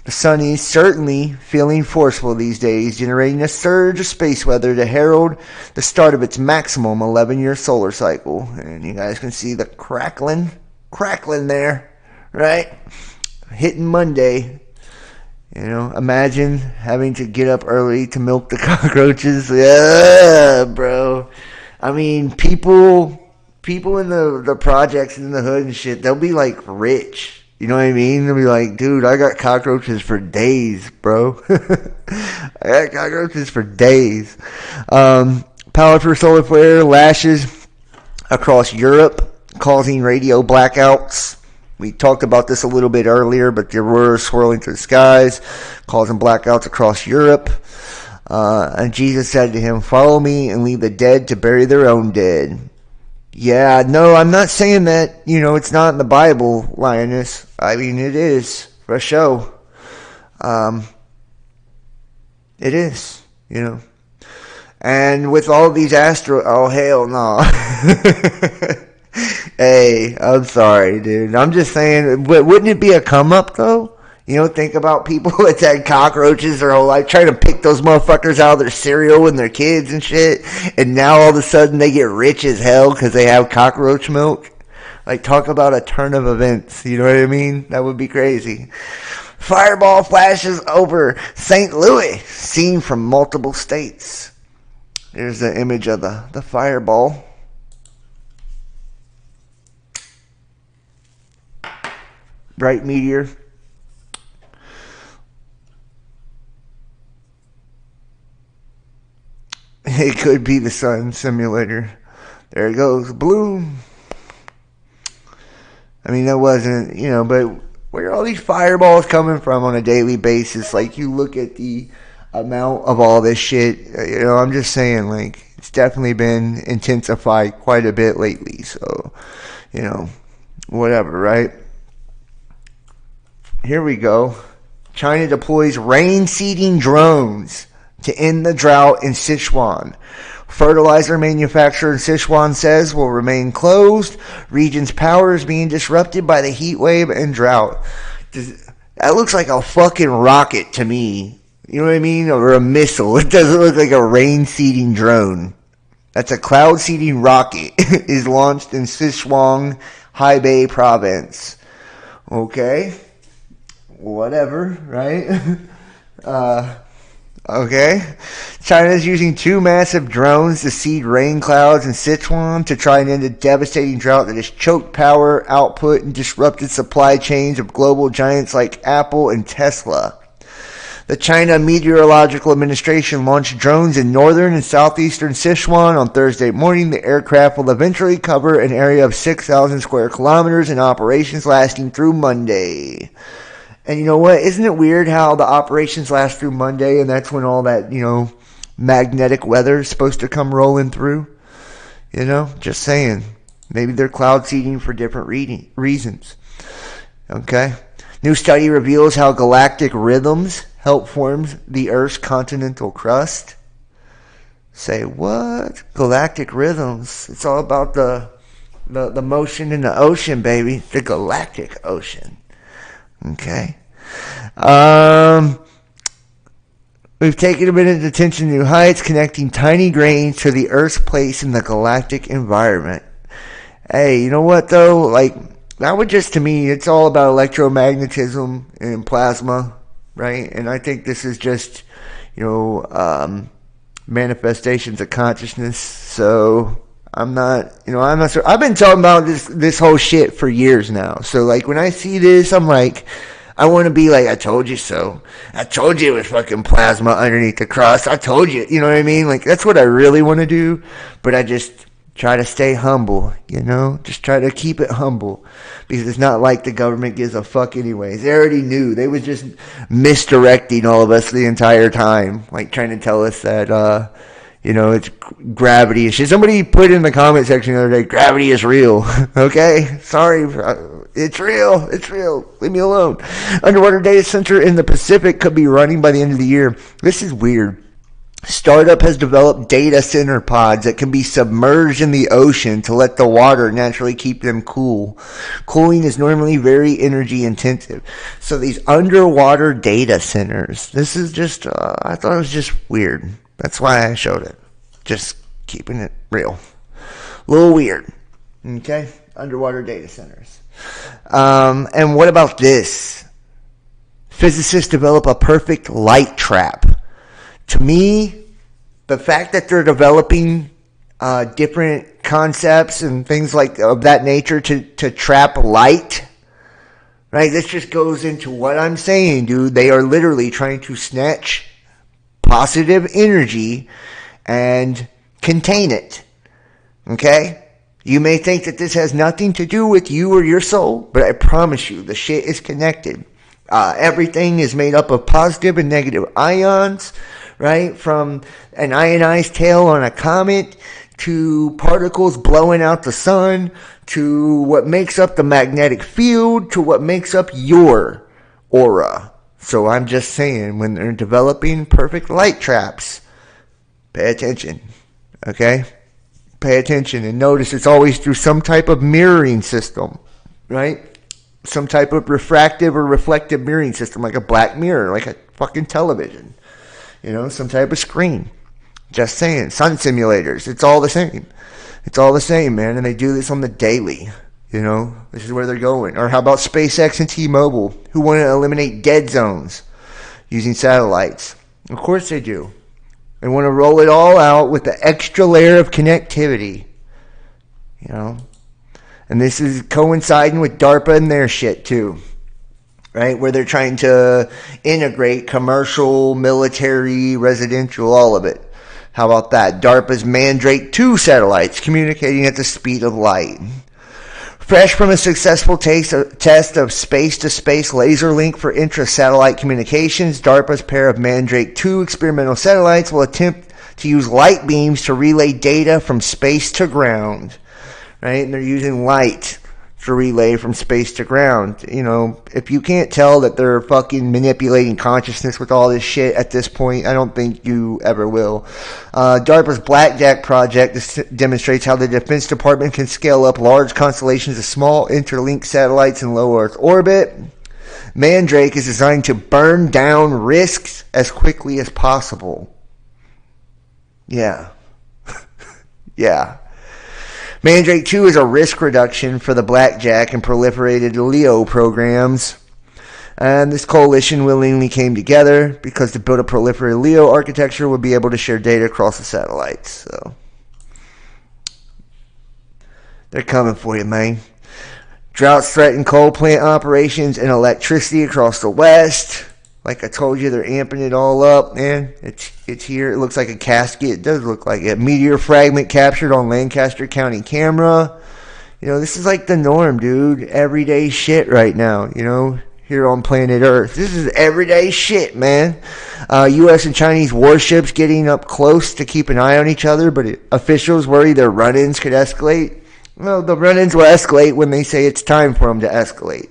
The sun is certainly feeling forceful these days, generating a surge of space weather to herald the start of its maximum 11-year solar cycle. And you guys can see the crackling there, right? Hitting Monday. Imagine having to get up early to milk the cockroaches. Yeah, bro. I mean, people in the projects in the hood and shit, they'll be like rich. You know what I mean? They'll be like, dude, I got cockroaches for days, bro. I got cockroaches for days. Powerful solar flare lashes across Europe, causing radio blackouts. We talked about this a little bit earlier, but the aurora swirling through the skies, causing blackouts across Europe. And Jesus said to him, "Follow me and leave the dead to bury their own dead." Yeah, no, I'm not saying that, it's not in the Bible, Lioness. I mean, it is, for sure. It is, And with all these oh, hell no. Hey, I'm sorry, dude. I'm just saying, wouldn't it be a come up, though? Think about people that's had cockroaches their whole life, trying to pick those motherfuckers out of their cereal and their kids and shit. And now all of a sudden they get rich as hell because they have cockroach milk. Like, talk about a turn of events. You know what I mean? That would be crazy. Fireball flashes over St. Louis, seen from multiple states. There's the image of the fireball. Bright meteor. It could be the sun simulator. There it goes. Bloom. I mean, that wasn't, but where are all these fireballs coming from on a daily basis? Like, you look at the amount of all this shit, I'm just saying, like, it's definitely been intensified quite a bit lately. So, whatever, right? Here we go. China deploys rain-seeding drones to end the drought in Sichuan. Fertilizer manufacturer in Sichuan says will remain closed. Region's power is being disrupted by the heat wave and drought. That looks like a fucking rocket to me. You know what I mean? Or a missile. It doesn't look like a rain-seeding drone. That's a cloud-seeding rocket. Is launched in Sichuan, Hebei province. Okay. Whatever, right? Okay. China's using 2 massive drones to seed rain clouds in Sichuan to try and end a devastating drought that has choked power output and disrupted supply chains of global giants like Apple and Tesla. The China Meteorological Administration launched drones in northern and southeastern Sichuan on Thursday morning. The aircraft will eventually cover an area of 6,000 square kilometers in operations lasting through Monday. And you know what? Isn't it weird how the operations last through Monday and that's when all that, magnetic weather is supposed to come rolling through? Just saying. Maybe they're cloud seeding for different reasons. Okay. New study reveals how galactic rhythms help form the Earth's continental crust. Say what? Galactic rhythms. It's all about the motion in the ocean, baby. The galactic ocean. Okay. We've taken a minute to attention to new heights, connecting tiny grains to the Earth's place in the galactic environment. Hey, you know what though? Like, that would just, to me, it's all about electromagnetism and plasma, right? And I think this is just, manifestations of consciousness. So I'm not sure. I've been talking about this whole shit for years now. So like when I see this, I'm like, I want to be like, I told you so. I told you it was fucking plasma underneath the cross. I told you. You know what I mean? Like, that's what I really want to do. But I just try to stay humble, Just try to keep it humble. Because it's not like the government gives a fuck anyways. They already knew. They was just misdirecting all of us the entire time. Like, trying to tell us that, it's gravity is shit. Somebody put in the comment section the other day, gravity is real. Okay? Sorry. It's real. It's real. Leave me alone. Underwater data center in the Pacific could be running by the end of the year. This is weird. Startup has developed data center pods that can be submerged in the ocean to let the water naturally keep them cool. Cooling is normally very energy intensive. So these underwater data centers, this is just, I thought it was just weird. That's why I showed it. Just keeping it real. A little weird. Okay? Underwater data centers. And what about this? Physicists develop a perfect light trap. To me, the fact that they're developing different concepts and things like of that nature to trap light, right? This just goes into what I'm saying, dude. They are literally trying to snatch positive energy and contain it. Okay? You may think that this has nothing to do with you or your soul, but I promise you, the shit is connected. Everything is made up of positive and negative ions, right? From an ionized tail on a comet to particles blowing out the sun to what makes up the magnetic field to what makes up your aura. So I'm just saying, when they're developing perfect light traps, pay attention, okay? Pay attention and notice it's always through some type of mirroring system, right? Some type of refractive or reflective mirroring system, like a black mirror, like a fucking television, some type of screen. Just saying, sun simulators, it's all the same. It's all the same, man, and they do this on the daily, This is where they're going. Or how about SpaceX and T-Mobile, who want to eliminate dead zones using satellites? Of course they do. They want to roll it all out with the extra layer of connectivity, And this is coinciding with DARPA and their shit too, right? Where they're trying to integrate commercial, military, residential, all of it. How about that? DARPA's Mandrake 2 satellites communicating at the speed of light. Fresh from a successful test of space-to-space laser link for intra-satellite communications, DARPA's pair of Mandrake 2 experimental satellites will attempt to use light beams to relay data from space to ground. Right? And they're using light to relay from space to ground. If you can't tell that they're fucking manipulating consciousness with all this shit at this point, I don't think you ever will. DARPA's Blackjack project demonstrates how the Defense Department can scale up large constellations of small interlinked satellites in low Earth orbit. Mandrake is designed to burn down risks as quickly as possible. Yeah. Yeah. Mandrake 2 is a risk reduction for the Blackjack and proliferated LEO programs. And this coalition willingly came together because to build a proliferated LEO architecture would be able to share data across the satellites. So they're coming for you, man. Droughts threaten coal plant operations and electricity across the West. Like I told you, they're amping it all up, man. It's here. It looks like a casket. It does look like it. Meteor fragment captured on Lancaster County camera. This is like the norm, dude. Everyday shit right now, here on planet Earth. This is everyday shit, man. U.S. and Chinese warships getting up close to keep an eye on each other, but officials worry their run-ins could escalate. Well, the run-ins will escalate when they say it's time for them to escalate.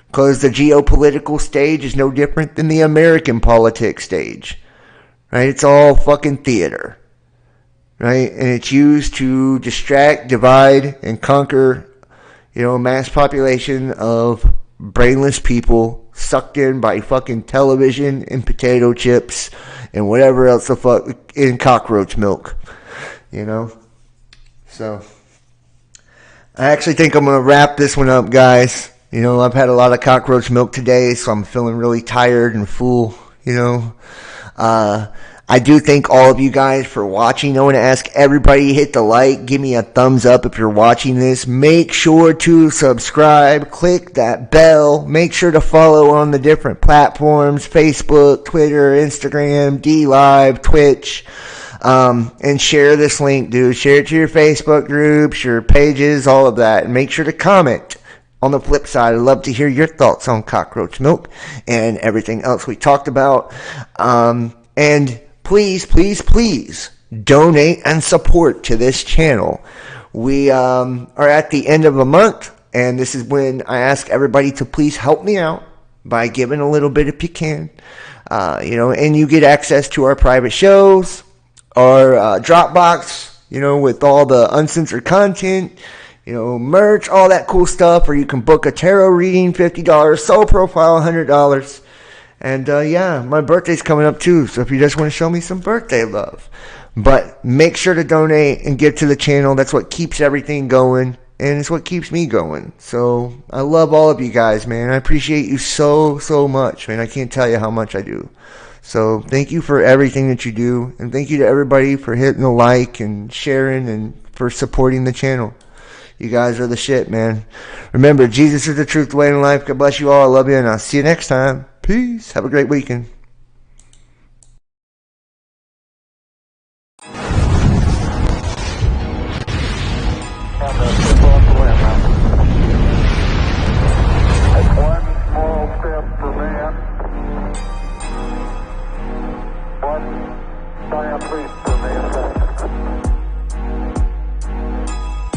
Because the geopolitical stage is no different than the American politics stage. Right? It's all fucking theater. Right? And it's used to distract, divide, and conquer, mass population of brainless people sucked in by fucking television and potato chips and whatever else the fuck in cockroach milk, you know? So, I actually think I'm going to wrap this one up, guys. You know, I've had a lot of cockroach milk today, so I'm feeling really tired and full, you know? I do thank all of you guys for watching. I want to ask everybody, hit the like, give me a thumbs up if you're watching this. Make sure to subscribe, click that bell, make sure to follow on the different platforms, Facebook, Twitter, Instagram, DLive, Twitch, and share this link, dude. Share it to your Facebook groups, your pages, all of that, and make sure to comment. On the flip side, I'd love to hear your thoughts on cockroach milk and everything else we talked about. And please, please, please donate and support to this channel. We are at the end of a month, and this is when I ask everybody to please help me out by giving a little bit if you can. You know, and you get access to our private shows, our Dropbox, you know, with all the uncensored content, you know, merch, all that cool stuff, or you can book a tarot reading, $50, soul profile, $100. And, yeah, my birthday's coming up, too, so if you just want to show me some birthday love. But make sure to donate and give to the channel. That's what keeps everything going, and it's what keeps me going. So I love all of you guys, man. I appreciate you so, so much, man. I can't tell you how much I do. So thank you for everything that you do, and thank you to everybody for hitting the like and sharing and for supporting the channel. You guys are the shit, man. Remember, Jesus is the truth, the way, and life. God bless you all. I love you, and I'll see you next time. Peace. Have a great weekend. One small step for man, one giant leap for mankind.